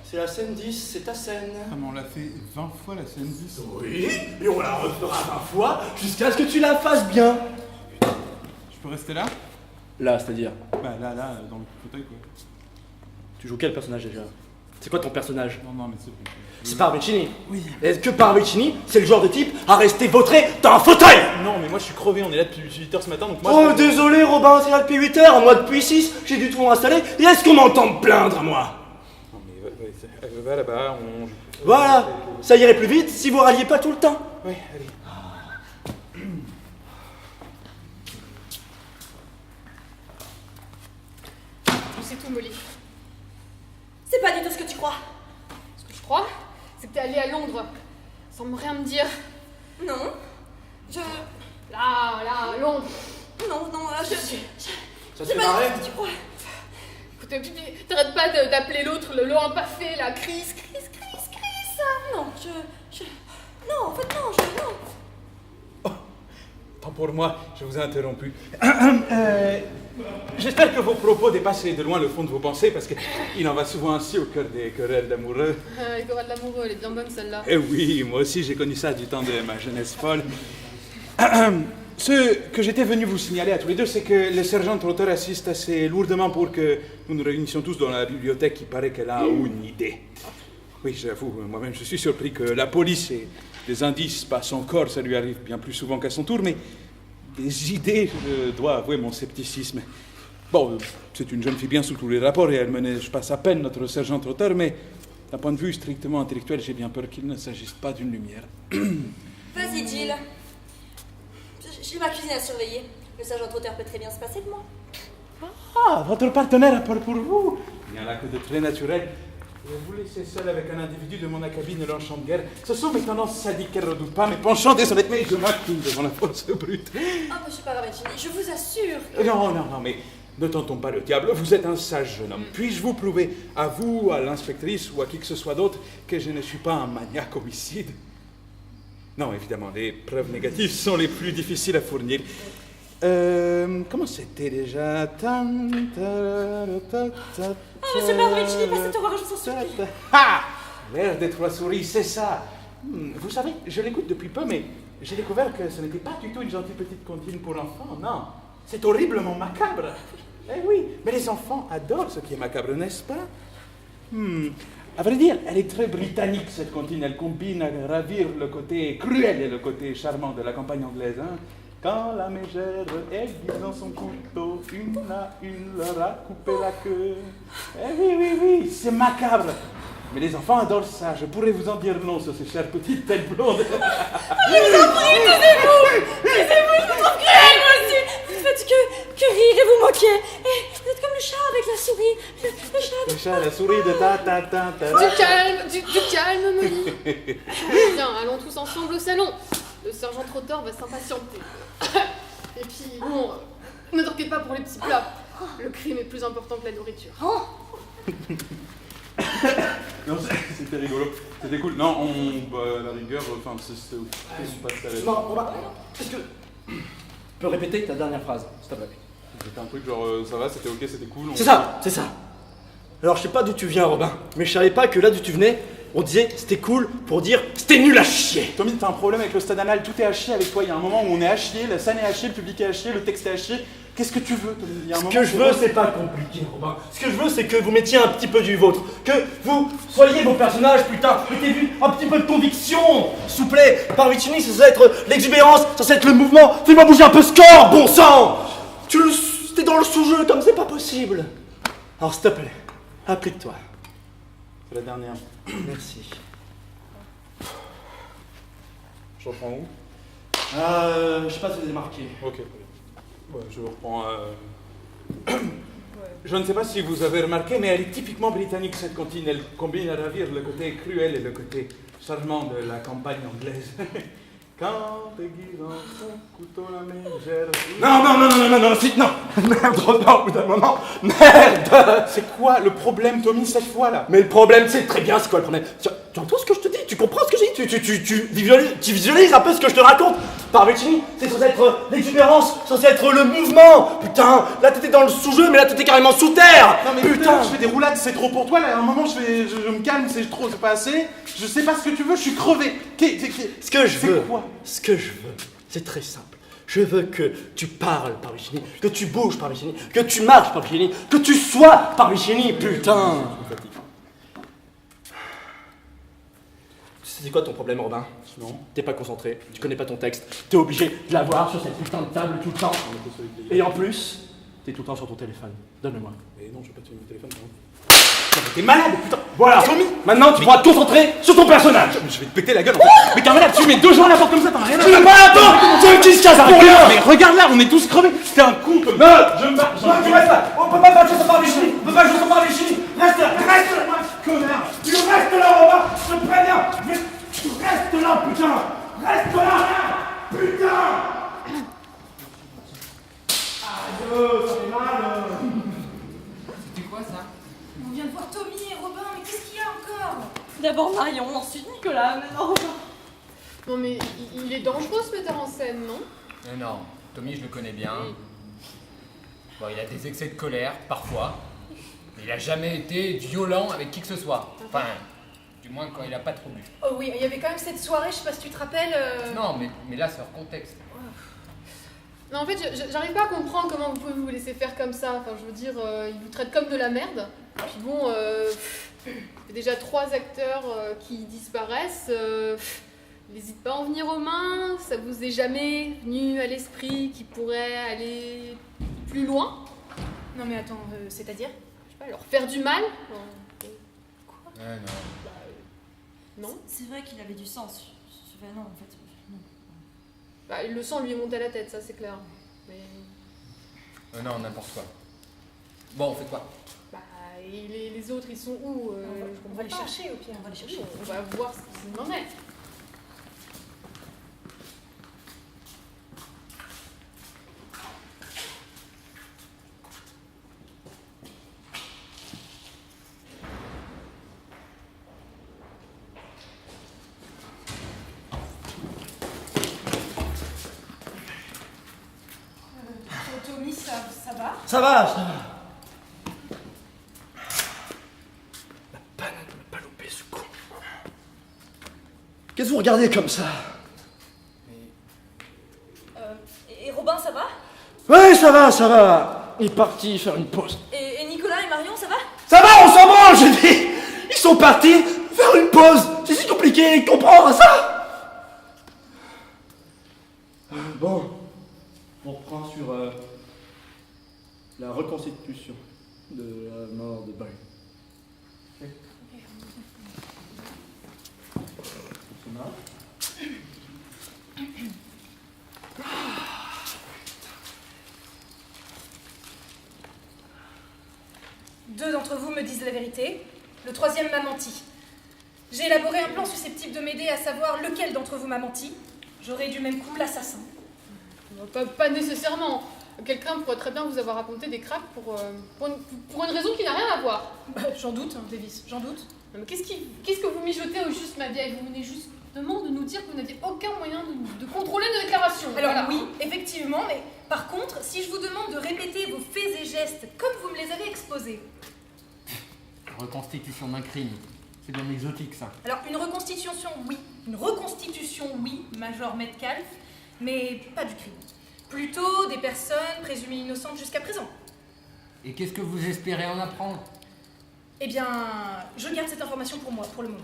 C'est la scène 10, c'est ta scène. Ah, mais on l'a fait 20 fois, la scène 10. Oui, et on la refera 20 fois jusqu'à ce que tu la fasses bien. Je peux rester là? Là, c'est-à-dire? Bah là, dans le fauteuil, quoi. Tu joues quel personnage déjà? C'est quoi ton personnage? Non, mais c'est bon. C'est Parvicini. Oui. Est-ce que Parvicini, c'est le genre de type à rester vautré dans un fauteuil? Non, mais moi je suis crevé, on est là depuis 8h ce matin, donc moi... Oh, désolé Robin, c'est là depuis 8 heures, moi depuis 6, j'ai du tout installé, et est-ce qu'on m'entend me plaindre à moi? Non, mais va là-bas, on... Voilà, ça irait plus vite si vous ralliez pas tout le temps. Ouais, allez. C'est tout, Molly. C'est pas du tout ce que tu crois. Ce que je crois, c'est que t'es allée à Londres, sans rien me dire. Non. Là, Londres. Non, Ça c'est te fait pas marrer? du tout ce que tu crois. Écoute, t'arrêtes pas d'appeler l'autre le Laurent pas fait, là, Chris. Non, non, en fait, non. Tant pour moi, je vous ai interrompu. J'espère que vos propos dépassent de loin le fond de vos pensées, parce qu'il en va souvent ainsi au cœur des querelles d'amoureux. Les chorales d'amoureux, elle est bien bonne celle-là. Eh oui, moi aussi j'ai connu ça du temps de ma jeunesse folle. Ce que j'étais venu vous signaler à tous les deux, c'est que le sergent Trotter assiste assez lourdement pour que nous nous réunissions tous dans la bibliothèque. Il paraît qu'elle a une idée. Oui, j'avoue, moi-même je suis surpris que la police ait des indices, pas son corps, ça lui arrive bien plus souvent qu'à son tour, mais des idées, je dois avouer mon scepticisme. Bon, c'est une jeune fille bien sous tous les rapports et elle ménage pas à peine notre sergent Trotter, mais d'un point de vue strictement intellectuel, j'ai bien peur qu'il ne s'agisse pas d'une lumière. Vas-y, Jill. J'ai ma cuisine à surveiller. Le sergent Trotter peut très bien se passer de moi. Ah, votre partenaire a peur pour vous. Il n'y en a que de très naturel. Vous laissez seul avec un individu de mon acabit ne l'enchant de guerre. Ce sont mes tendances sadiques qu'elle redoute pas, mes penchants déshonnêtes, mais je m'incline devant la force brute. Ah, monsieur Paravicini, je vous assure. Non, mais ne tentons pas le diable, vous êtes un sage jeune homme. Puis-je vous prouver, à vous, à l'inspectrice ou à qui que ce soit d'autre, que je ne suis pas un maniaque homicide? Non, évidemment, les preuves négatives sont les plus difficiles à fournir. Comment c'était déjà? Oh, monsieur Paravicini, pas cette horreur, je vous en supplie. Ah! L'air des trois souris, c'est ça. Vous savez, je l'écoute depuis peu, mais j'ai découvert que ce n'était pas du tout une gentille petite comptine pour enfants, non. C'est horriblement macabre. Eh oui, mais les enfants adorent ce qui est macabre, n'est-ce pas? À vrai dire, elle est très britannique, cette comptine. Elle combine à ravir le côté cruel et le côté charmant de la campagne anglaise, hein. Quand la mégère aiguisant son couteau, une à une leur a coupé la queue. Eh oui, c'est macabre. Mais les enfants adorent ça. Je pourrais vous en dire long sur ces chères petites têtes blondes. Je vous en prie, taisez-vous, je vous trouve cruel, moi aussi. Vous faites que rire et vous moquer. Et vous êtes comme le chat avec la souris. Le chat, la souris de ta. Du calme, Molly. Bien, allons tous ensemble au salon. Le sergent Trotter va s'impatienter. Et puis, bon, ne t'inquiète pas pour les petits plats. Le crime est plus important que la nourriture. Non, c'était rigolo. C'était cool. Non, la rigueur, enfin, c'est on passe à la... Non, Robin, est-ce que... Tu peux répéter ta dernière phrase, s'il te plaît? C'était un truc genre, ça va, c'était ok, c'était cool. C'est ça. Alors, je sais pas d'où tu viens, Robin, mais je savais pas que là d'où tu venais, on disait c'était cool pour dire c'était nul à chier. Tommy, t'as un problème avec le stade anal, tout est à chier avec toi. Il y a un moment où on est à chier, la scène est à chier, le public est à chier, le texte est à chier. Qu'est-ce que tu veux, Tommy? Ce que je veux, c'est pas compliqué, Robin. Ce que je veux, c'est que vous mettiez un petit peu du vôtre. Que vous soyez vos personnages, putain. Mettez un petit peu de conviction. S'il vous plaît, Paravicini, ça doit être l'exubérance, ça doit être le mouvement. Fais-moi bouger un peu ce corps, bon sang. T'es dans le sous-jeu, comme c'est pas possible. Alors, s'il te plaît, applique-toi. C'est la dernière. Merci. Je reprends où? Je sais pas si vous avez marqué. Ok. Ouais, je reprends. Je ne sais pas si vous avez remarqué, mais elle est typiquement britannique, cette comptine. Elle combine à ravir le côté cruel et le côté charmant de la campagne anglaise. Quand aiguisant son couteau la mégère... Non, merde, Robin, au bout d'un moment, merde. C'est quoi le problème, Tommy, cette fois-là? Mais le problème, c'est très bien, c'est quoi le problème? Tu entends ce que je te dis? Tu comprends ce que je dis? Tu visualises un peu ce que je te raconte? Paravicini, c'est censé être l'exubérance, censé être le mouvement. Putain, là t'étais dans le sous-jeu, mais là t'étais carrément sous terre. Non mais putain, je fais des roulades, c'est trop pour toi. Là, à un moment, je me calme, c'est trop, c'est pas assez. Je sais pas ce que tu veux, je suis crevé. Ce que je veux, quoi? Ce que je veux, c'est très simple. Je veux que tu parles, Paravicini, que tu bouges, Paravicini, que tu marches, Paravicini, que tu sois, Paravicini, putain. C'est quoi ton problème, Robin? Non. T'es pas concentré, tu connais pas ton texte, t'es obligé de l'avoir sur cette putain de table tout le temps. Et en plus, t'es tout le temps sur ton téléphone. Donne-le-moi. Mais non, je vais pas tuer mon téléphone, non. T'es malade, putain. Voilà, maintenant tu pourras te concentrer sur ton personnage. Je vais te péter la gueule, en fait. Mais t'es un malade, tu mets 2 gens à la porte comme ça, t'en as rien à Tu veux pas attendre? Tu veux qu'il se casse pour rien? Mais regarde là, on est tous crevés. T'es un con, Tommy. Non, je me bats. Tu restes là. On peut pas battre sur Paravicini. On peut pas jouer sur Paravicini. Reste là, connard. Tu restes là, Robin. Je te préviens. Tu restes là, putain. Reste là, putain. Aïe, ça fait mal. C'était quoi ça? On vient de voir Tommy et Robin, mais qu'est-ce qu'il y a encore? D'abord Marion, ensuite Nicolas, maintenant Robin. Non mais il est dangereux ce metteur en scène, non? Non, Tommy, je le connais bien. Bon, il a des excès de colère, parfois. Mais il a jamais été violent avec qui que ce soit. Enfin, du moins quand il a pas trop bu. Oh oui, il y avait quand même cette soirée, je sais pas si tu te rappelles. Non, mais là, c'est hors contexte. Non, en fait, j'arrive pas à comprendre comment vous pouvez vous laisser faire comme ça. Enfin, je veux dire, ils vous traitent comme de la merde. Puis bon, il y a déjà 3 acteurs qui disparaissent. N'hésite pas à en venir aux mains. Ça vous est jamais venu à l'esprit qu'ils pourraient aller plus loin? Non mais attends, c'est-à-dire? Je sais pas, leur faire du mal? Ouais, non. Non. C'est vrai qu'il avait du sens. Enfin, non, en fait. Non. Bah, le sang lui est monté à la tête, ça c'est clair. Mais... Non, n'importe quoi. Bon, on fait quoi? Bah, et les autres, ils sont où? On va les chercher au pire. On va les chercher. On va voir ce qu'il en est. Tommy, ça va? Ça va, ça va. La panne de ne pas louper ce con. Qu'est-ce que vous regardez comme ça? Et Robin, ça va? Ouais, ça va, ça va. Il est parti faire une pause. Et Nicolas et Marion, ça va? Ça va, on s'en branle, j'ai dit. Ils sont partis faire une pause. C'est si compliqué de comprendre ça. Bon, on reprend sur la reconstitution de la mort de Ball. Ok. C'est marrant. Deux d'entre vous me disent la vérité, le troisième m'a menti. J'ai élaboré un plan susceptible de m'aider à savoir lequel d'entre vous m'a menti. J'aurai du même coup l'assassin. Pas nécessairement. Quelqu'un pourrait très bien vous avoir raconté des cracks pour une raison qui n'a rien à voir. Bah, j'en doute, hein, Davis, j'en doute. Non, mais qu'est-ce que vous mijotez au juste, ma vieille? Vous venez justement de nous dire que vous n'aviez aucun moyen de contrôler nos déclarations. Alors Voilà. oui, effectivement, mais par contre, si je vous demande de répéter vos faits et gestes comme vous me les avez exposés. Reconstitution d'un crime. C'est bien exotique, ça. Alors une reconstitution, oui, Major Metcalf, mais pas du crime. Plutôt des personnes présumées innocentes jusqu'à présent. Et qu'est-ce que vous espérez en apprendre? Eh bien, je garde cette information pour moi, pour le moment.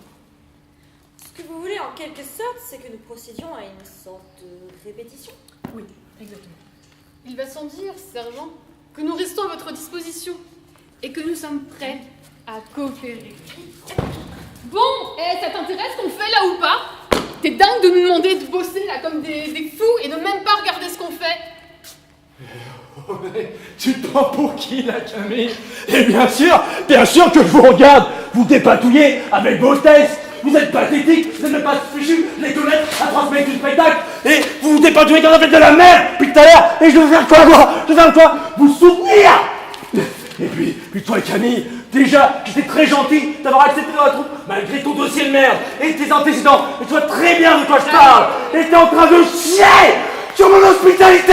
Ce que vous voulez en quelque sorte, c'est que nous procédions à une sorte de répétition. Oui, exactement. Il va sans dire, sergent, que nous restons à votre disposition et que nous sommes prêts à coopérer. Bon, ça t'intéresse qu'on fait là ou pas? T'es dingue de nous demander de bosser là comme des fous et de même pas regarder ce qu'on fait. Tu te prends pour qui, la Camille? Et bien sûr que je vous regarde. Vous dépatouillez avec vos tests. Vous êtes pathétique, vous n'êtes pas fichu les toilettes à 3 semaines du spectacle. Et vous vous dépatouillez quand vous faites de la merde depuis tout à l'heure. Et je vais faire quoi, moi? Je vais faire quoi? Vous soutenir. Et puis toi, Camille, déjà, j'étais très gentil d'avoir accepté dans la troupe, malgré ton dossier de merde et tes antécédents. Et tu vois très bien de quoi je parle. Et t'es en train de chier sur mon hospitalité.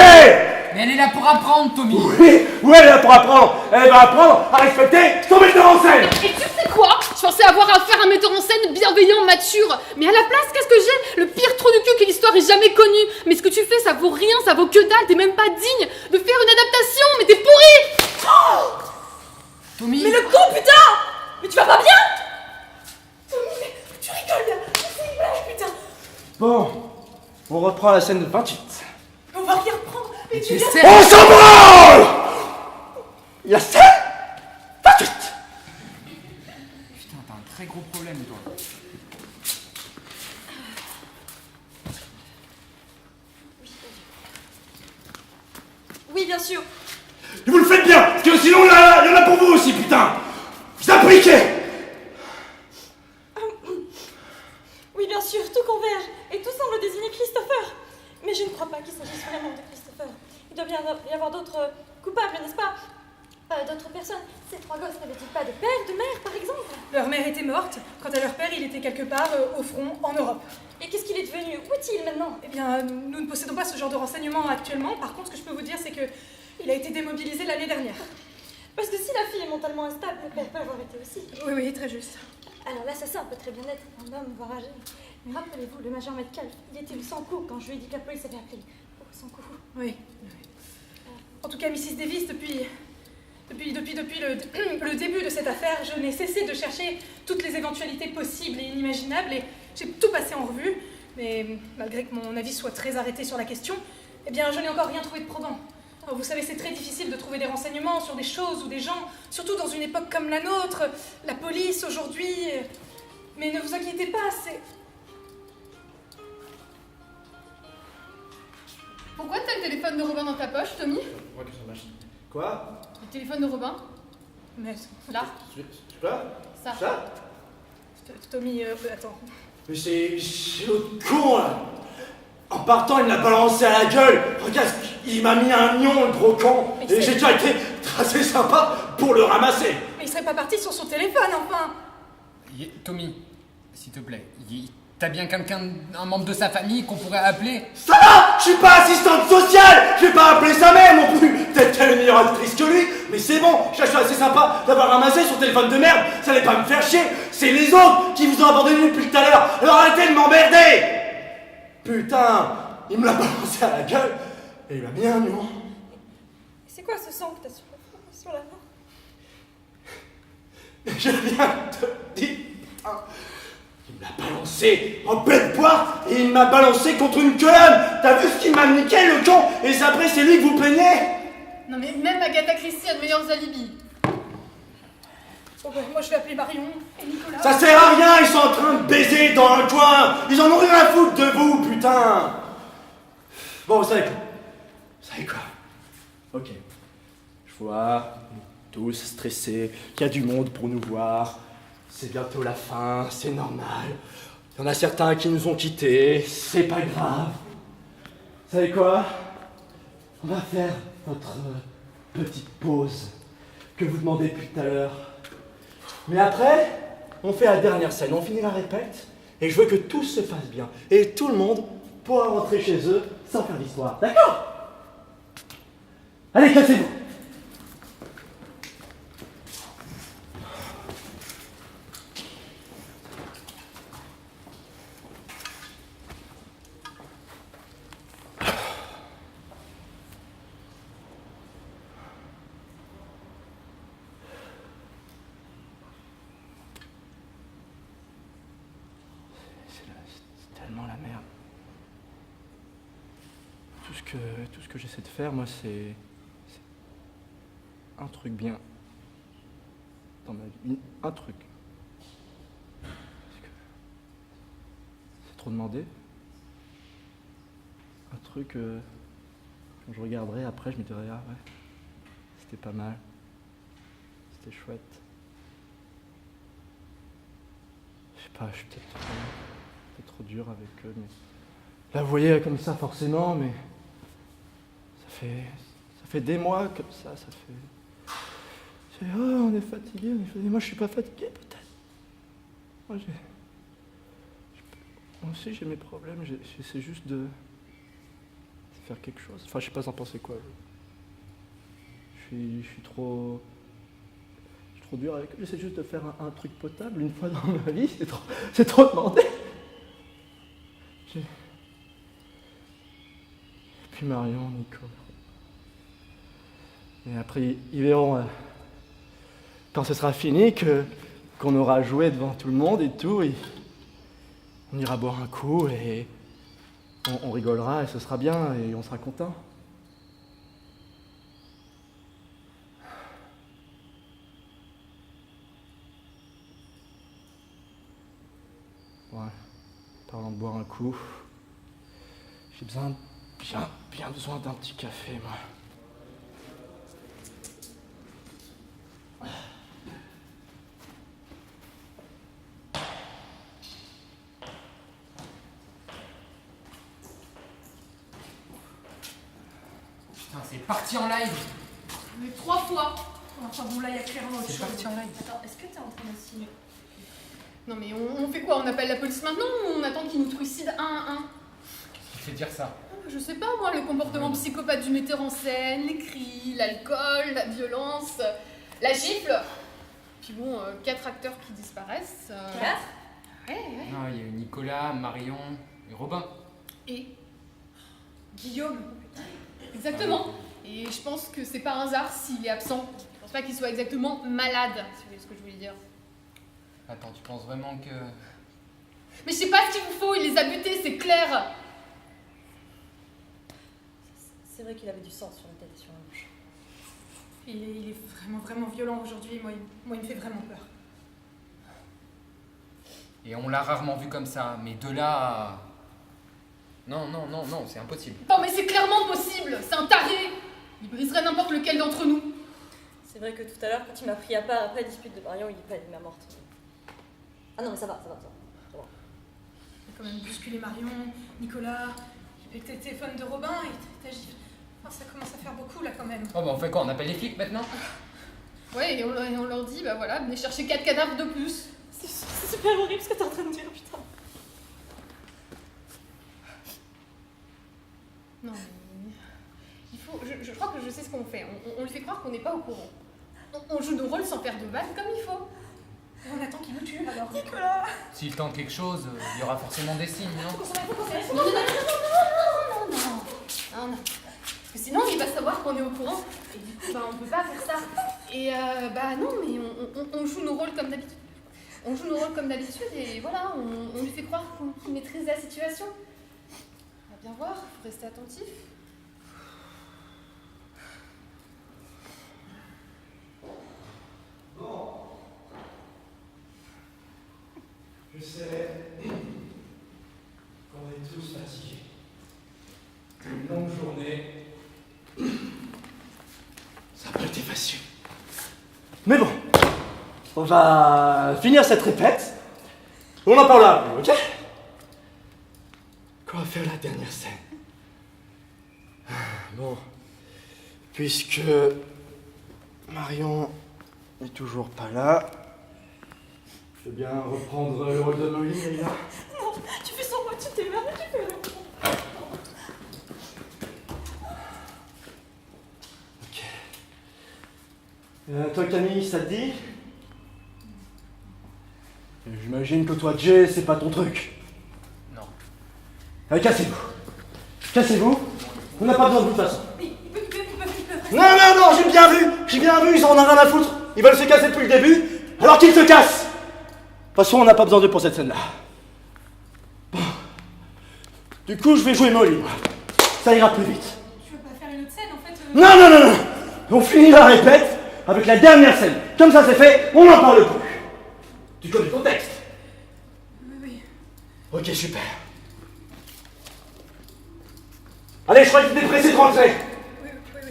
Mais elle est là pour apprendre, Tommy. Oui, elle est là pour apprendre. Elle va apprendre à respecter son metteur en scène. Et tu sais quoi? Je pensais avoir affaire à un metteur en scène bienveillant, mature. Mais à la place, qu'est-ce que j'ai? Le pire trou du cul que l'histoire ait jamais connu. Mais ce que tu fais, ça vaut rien, ça vaut que dalle. T'es même pas digne de faire une adaptation, mais t'es pourri. Oh Tommy. Mais le con, putain! Mais tu vas pas bien? Tommy, mais tu rigoles là! C'est une blague, putain! Bon, on reprend la scène de 28. On va rien reprendre! Mais Tu tu sais. On s'en branle! La scène 28. Putain, t'as un très gros problème, toi. Oui, bien sûr! Et vous le faites bien, parce que sinon, là, il y en a pour vous aussi, putain. Vous appliquez. Oui, bien sûr, tout converge, et tout semble désigner Christopher. Mais je ne crois pas qu'il s'agisse vraiment de Christopher. Il doit bien y avoir d'autres coupables, n'est-ce pas? D'autres personnes. Ces 3 gosses n'avaient-ils pas de père, de mère, par exemple? Leur mère était morte, quant à leur père, il était quelque part au front, en Europe. Et qu'est-ce qu'il est devenu? Où est-il maintenant? Eh bien, nous ne possédons pas ce genre de renseignements actuellement. Par contre, ce que je peux vous dire, c'est que il a été démobilisé l'année dernière. Parce que si la fille est mentalement instable, le père peut avoir été aussi. Oui, très juste. Alors l'assassin peut très bien être un homme, voire âgé. Mais rappelez-vous, le major Metcalf, il était le sans-coup quand je lui ai dit que la police avait appelé. Oh, sans-coup. Oui. En tout cas, Mrs. Davis, depuis le début de cette affaire, je n'ai cessé de chercher toutes les éventualités possibles et inimaginables, et j'ai tout passé en revue, mais malgré que mon avis soit très arrêté sur la question, eh bien, je n'ai encore rien trouvé de probant. Alors, vous savez, c'est très difficile de trouver des renseignements sur des choses ou des gens, surtout dans une époque comme la nôtre, la police aujourd'hui. Mais ne vous inquiétez pas, c'est... Pourquoi t'as le téléphone de Robin dans ta poche, Tommy? Quoi? Le téléphone de Robin? Mais... Là. Quoi? Ça. Tommy, attends. Mais c'est l'autre con là! En partant, il me l'a balancé à la gueule! Regarde, il m'a mis un nion, le gros con! Mais Et j'ai déjà été assez sympa pour le ramasser! Mais il serait pas parti sur son téléphone, enfin! Tommy, s'il te plaît, t'as bien quelqu'un, un membre de sa famille qu'on pourrait appeler? Ça va! Je suis pas assistante sociale! Je vais pas appeler sa mère non plus! Peut-être qu'elle est meilleure actrice que lui, mais c'est bon! Je suis assez sympa d'avoir ramassé son téléphone de merde! Ça allait pas me faire chier! C'est les autres qui vous ont abandonné depuis tout à l'heure! Alors arrêtez de m'emmerder! Putain! Il me l'a balancé à la gueule et il m'a mis un nion. C'est quoi ce sang que t'as sur la main? Je viens de te dire. Il me l'a balancé en pleine poire et il m'a balancé contre une colonne. T'as vu ce qu'il m'a niqué, le con? Et après, c'est lui que vous plaignez? Non mais même Agatha Christie a de meilleurs alibis. Bon, ben, moi je vais appeler Marion et Nicolas. Ça sert à rien, ils sont en train de baiser dans un coin. Ils en ont rien à foutre de vous, putain. Bon, vous savez quoi? Vous savez quoi? Ok. Je vois, tous stressés, qu'il y a du monde pour nous voir. C'est bientôt la fin, c'est normal. Il y en a certains qui nous ont quittés, c'est pas grave. Vous savez quoi? On va faire notre petite pause que vous demandez depuis tout à l'heure. Mais après, on fait la dernière scène, on finit la répète, et je veux que tout se fasse bien. Et tout le monde pourra rentrer chez eux sans faire d'histoire. D'accord? Allez, cassez-vous! C'est tellement la merde. Tout ce que j'essaie de faire, moi, c'est un truc bien dans ma vie. Un truc. Parce que c'est trop demandé. Un truc, quand je regarderai après, je me dirai, ah ouais, c'était pas mal. C'était chouette. Je sais pas, je suis peut-être trop dur avec eux, mais... Là, vous voyez, comme ça, forcément, mais... Ça fait des mois comme ça fait... Oh, on est fatigué, Moi, je suis pas fatigué, peut-être. Moi aussi, j'ai mes problèmes, j'essaie juste de faire quelque chose. Enfin, je sais pas, vous en pensez quoi. Je suis trop dur avec eux. J'essaie juste de faire un truc potable une fois dans ma vie, c'est trop demandé. Et puis Marion, Nico. Et après, ils verront, quand ce sera fini, qu'on aura joué devant tout le monde et tout, et on ira boire un coup, et on rigolera, et ce sera bien, et on sera content. Ouais, parlant de boire un coup, j'ai bien besoin d'un petit café, moi. Putain, c'est parti en live! Mais 3 fois! Enfin bon, là, il y a clairement autre C'est chose. parti en live. Attends, est-ce que t'es en train de signer? Non mais on fait quoi? On appelle la police maintenant ou on attend qu'ils nous trucident un à un? Qui fait dire ça? Je sais pas moi, le comportement psychopathe du metteur en scène, les cris, l'alcool, la violence, la gifle. Puis bon, 4 acteurs qui disparaissent. 4? Ouais. Ah, il y a eu Nicolas, Marion et Robin. Et Guillaume. Exactement. Et je pense que c'est pas un hasard s'il est absent. Je pense pas qu'il soit exactement malade, si vous voyez ce que je voulais dire. Attends, tu penses vraiment que... Mais je sais pas ce qu'il vous faut, il les a butés, c'est clair. C'est vrai qu'il avait du sang sur la tête et sur la bouche. Il est vraiment violent aujourd'hui. Moi, il me fait vraiment peur. Et on l'a rarement vu comme ça, mais de là à... Non, c'est impossible. Non mais c'est clairement possible, c'est un taré. Il briserait n'importe lequel d'entre nous. C'est vrai que tout à l'heure, quand il m'a pris à part après la dispute de Marion, il est pas morte. Ah non, mais ça va. Il a quand même bousculé Marion, Nicolas, il a le téléphone de Robin et t'as giflé. Enfin, ça commence à faire beaucoup là quand même. Oh bah on fait quoi? On appelle les flics maintenant? Ouais, et on leur dit, bah voilà, venez chercher 4 cadavres de plus. C'est super horrible ce que t'es en train de dire, putain. Non, mais... Il faut... Je crois que je sais ce qu'on fait. On lui fait croire qu'on n'est pas au courant. On joue nos rôles sans faire de vannes comme il faut. Et on attend qu'il nous tue alors. Nicolas! S'il tente quelque chose, il y aura forcément des signes, non? Non. Parce que sinon, il va savoir qu'on est au courant. Et du coup, bah, on peut pas faire ça. Et bah non, mais on joue nos rôles comme d'habitude. On joue nos rôles comme d'habitude et voilà, on lui fait croire qu'il maîtrise la situation. On va bien voir, faut rester attentif. Bon. Je sais qu'on est tous fatigués. Une longue journée. Ça n'a pas été facile. Mais bon, on va finir cette répète. On en parlera après, ok? Qu'on va faire la dernière scène. Bon, puisque Marion n'est toujours pas là, je vais bien reprendre le rôle de Molly, Leïla. Non, tu fais sans moi, tu t'es mal, tu fais le... Toi Camille, ça te dit? J'imagine que toi Jay, c'est pas ton truc. Non. Allez, cassez-vous. Cassez-vous. On n'a pas besoin de vous de toute façon. Il peut. Non, j'ai bien vu, ils en ont rien à foutre. Ils veulent se casser depuis le début, alors qu'ils se cassent. De toute façon, on n'a pas besoin d'eux pour cette scène-là. Bon. Du coup, je vais jouer Molly, moi. Ça ira plus vite. Tu veux pas faire une autre scène en fait Non. On finit la répète avec la dernière scène. Comme ça c'est fait, on n'en parle plus. Tu connais ton texte? Oui. Ok, super. Allez, je crois que tu étais pressé de rentrer. Oui, d'accord.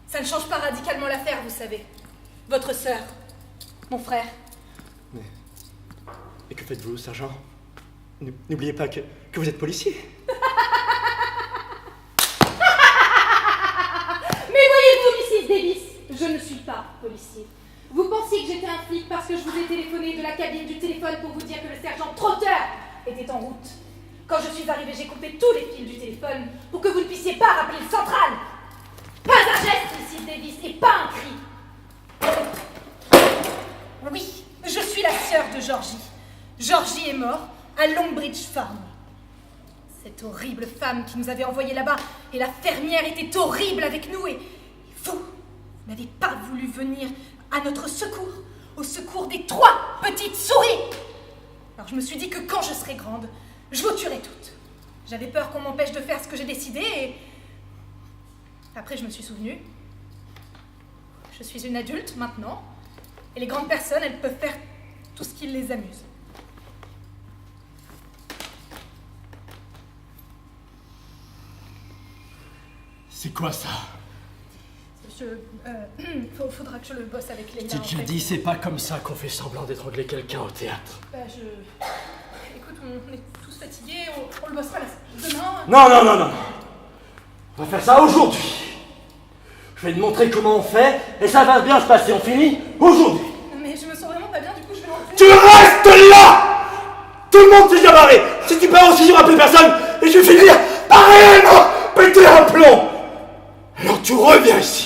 Ça ne change pas radicalement l'affaire, vous savez. Votre sœur, mon frère. Et que faites-vous, sergent? N'oubliez pas que vous êtes policier. Mais voyez-vous, Mrs. Davis, je ne suis pas policier. Vous pensiez que j'étais un flic parce que je vous ai téléphoné de la cabine du téléphone pour vous dire que le sergent Trotter était en route. Quand je suis arrivée, j'ai coupé tous les fils du téléphone pour que vous ne puissiez pas rappeler le central. Pas un geste, Mrs. Davis, et pas un cri. Oui, je suis la sœur de Georgie. Georgie est mort à Longbridge Farm. Cette horrible femme qui nous avait envoyés là-bas, et la fermière était horrible avec nous, et vous n'avez pas voulu venir à notre secours, au secours des 3 petites souris. Alors je me suis dit que quand je serai grande, je vous tuerai toutes. J'avais peur qu'on m'empêche de faire ce que j'ai décidé, et après je me suis souvenue. Je suis une adulte maintenant, et les grandes personnes, elles peuvent faire tout ce qui les amuse. C'est quoi ça? Faudra que je le bosse avec Leïla. T'es déjà dit, c'est pas comme ça qu'on fait semblant d'étrangler quelqu'un au théâtre. Écoute, on est tous fatigués, on le bossera demain. Non. On va faire ça aujourd'hui. Je vais te montrer comment on fait, et ça va bien se passer. On finit aujourd'hui. Non mais je me sens vraiment pas bien, du coup je vais rentrer. Tu restes là! Tout le monde s'est déjà barré. Si tu pars aussi, j'aurai plus personne, et je vais finir par réellement péter un plomb. Alors tu reviens ici.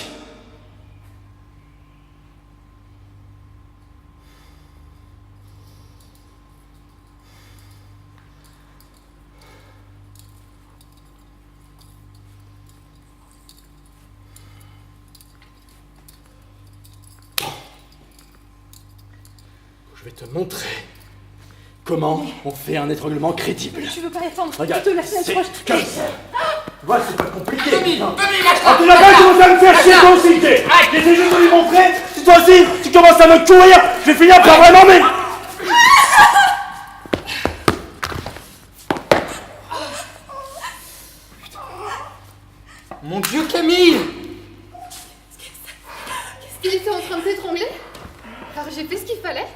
Je vais te montrer comment on fait un étranglement crédible. Tu veux pas attendre? Regarde, Plutôt la semaine c'est prochaine. comme ça. Tu vois, c'est pas compliqué. Tommy, Ah, tu n'as pas commencé à me faire chier toi aussi, t'es. J'essaie juste de lui montrer. Si toi aussi, tu commences à me courir, je vais finir par vraiment mais... Mon Dieu, Camille! Il était en train de t'étrangler? Alors j'ai fait ce qu'il fallait.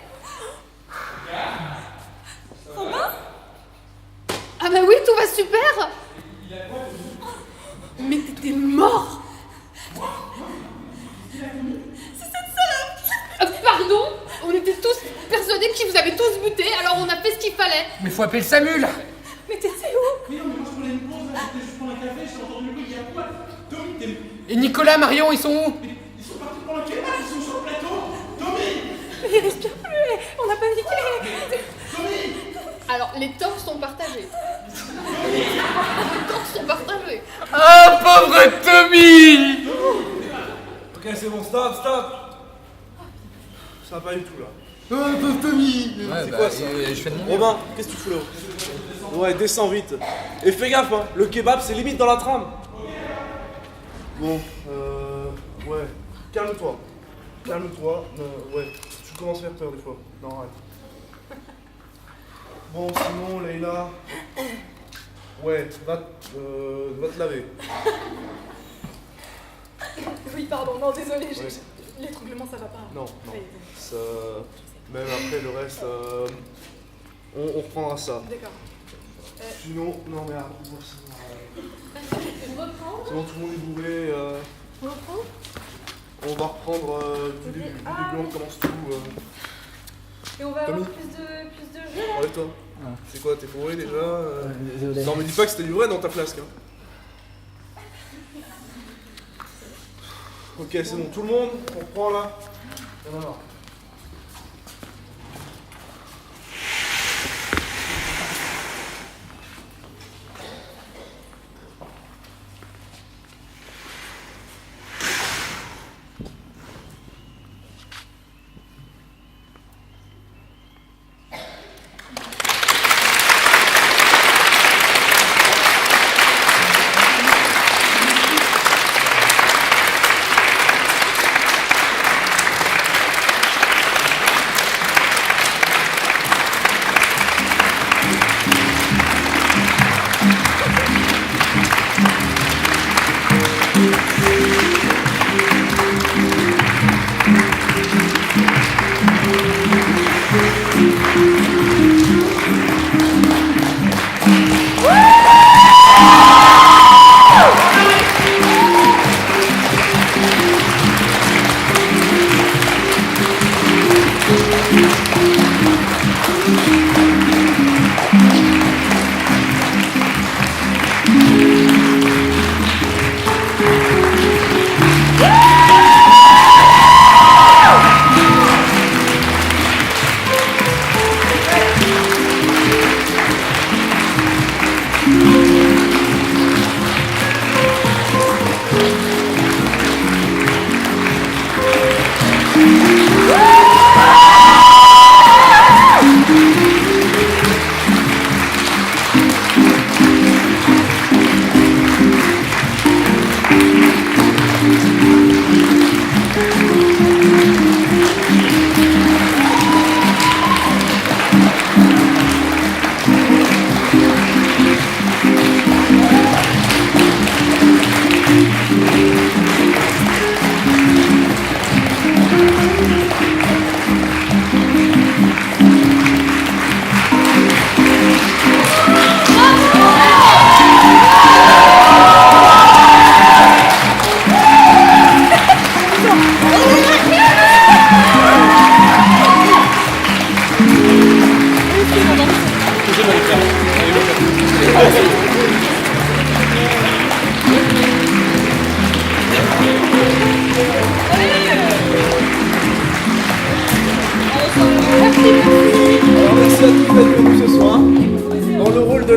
Ah bah oui, tout va super! Mais t'étais mort! C'est cette salope! Pardon? On était tous persuadés qu'ils vous avaient tous buté, alors on a fait ce qu'il fallait. Mais faut appeler le SAMU, là! Mais t'étais où? Mais non, mais moi je prenais une pause, là, j'étais juste prendre un café, j'ai entendu le bruit, il y a quoi? Tommy, t'es... Et Nicolas, Marion, ils sont où? Ils sont partis pour le kebab, ils sont sur le plateau! Tommy! Mais il respire plus, on a paniqué. Alors les torts sont partagés. Les torts sont partagés. Ah, pauvre Tommy! Ok, c'est bon, stop! Ça va pas du tout là. Ah, pauvre Tommy! C'est quoi ça? Je fais de mon mieux. Robin, qu'est-ce que tu fous là-haut? Ouais, descends vite. Et fais gaffe, hein, le kebab c'est limite dans la trame. Bon, ouais, calme-toi. Calme-toi, ouais, tu commences à faire peur des fois. Non, arrête. Bon, sinon, Leïla, ouais, va te laver. Oui, pardon, non, désolé, Ouais. l'étranglement ça va pas. Non, ça, même après le reste, on reprendra ça. D'accord. Sinon, non mais arrête, On reprend? sinon tout le monde est bourré. On reprend? On va reprendre du début, on commence tout. Et on va Tommy. avoir plus de jeux là? Enlève-toi. C'est quoi, t'es bourré déjà Non, me dis pas que c'était du vrai dans ta flasque. Hein. Ok, c'est bon, tout le monde, on reprend là. Non, non.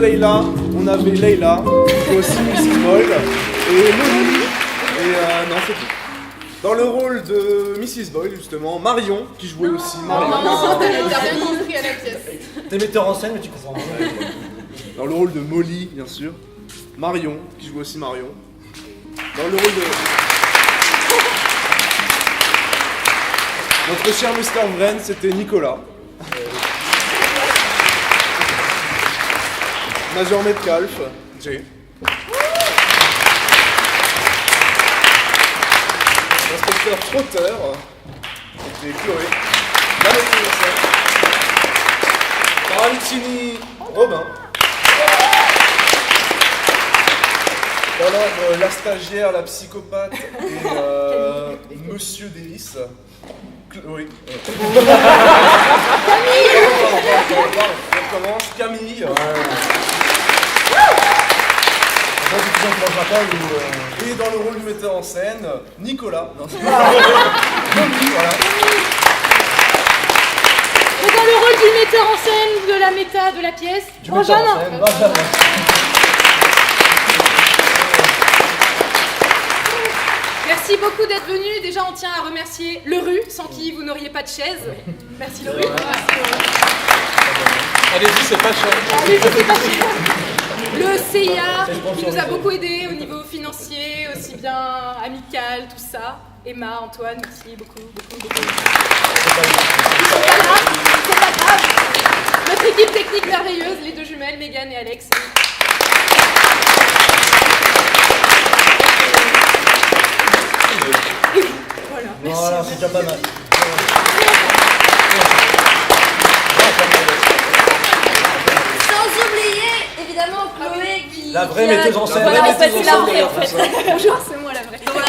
Leïla, on avait Leïla, qui est aussi Mrs. Boyle, et Molly, et non, c'est tout. Dans le rôle de Mrs. Boyle, justement, Marion, qui jouait aussi Marion. Non, t'as rien compris à la pièce. T'es metteur en scène, mais tu comprends pas. Dans le rôle de Molly, bien sûr, Marion, qui joue aussi Marion. Dans le rôle de... Notre cher Mr. Wren, c'était Nicolas. Major Metcalf, Jay. L'inspecteur Trotter, c'était Chloé. La maîtresse, Carlicini, Robin. Dans l'ordre, la stagiaire, la psychopathe et Monsieur Davis. Oui. Camille. On commence. Camille. Et dans le rôle du metteur en scène, Nicolas. Non, c'est pas... voilà. Et dans le rôle du metteur en scène de la méta de la pièce, Benjamin. Merci beaucoup d'être venu. Déjà, on tient à remercier le RU, sans qui vous n'auriez pas de chaise. Merci le RU. Allez-y, c'est pas cher. Allez-y, c'est pas cher. Le CIA, qui nous a beaucoup aidé au niveau financier, aussi bien amical, tout ça. Emma, Antoine, merci beaucoup. Ils sont pas graves. Notre équipe technique merveilleuse, les deux jumelles, Megan et Alex. Voilà, merci. Voilà, c'est déjà pas mal. Sans oublier, évidemment, Chloé qui... La vraie metteuse en scène. Voilà, c'est la vraie en fait. Bonjour, c'est moi la vraie. Voilà.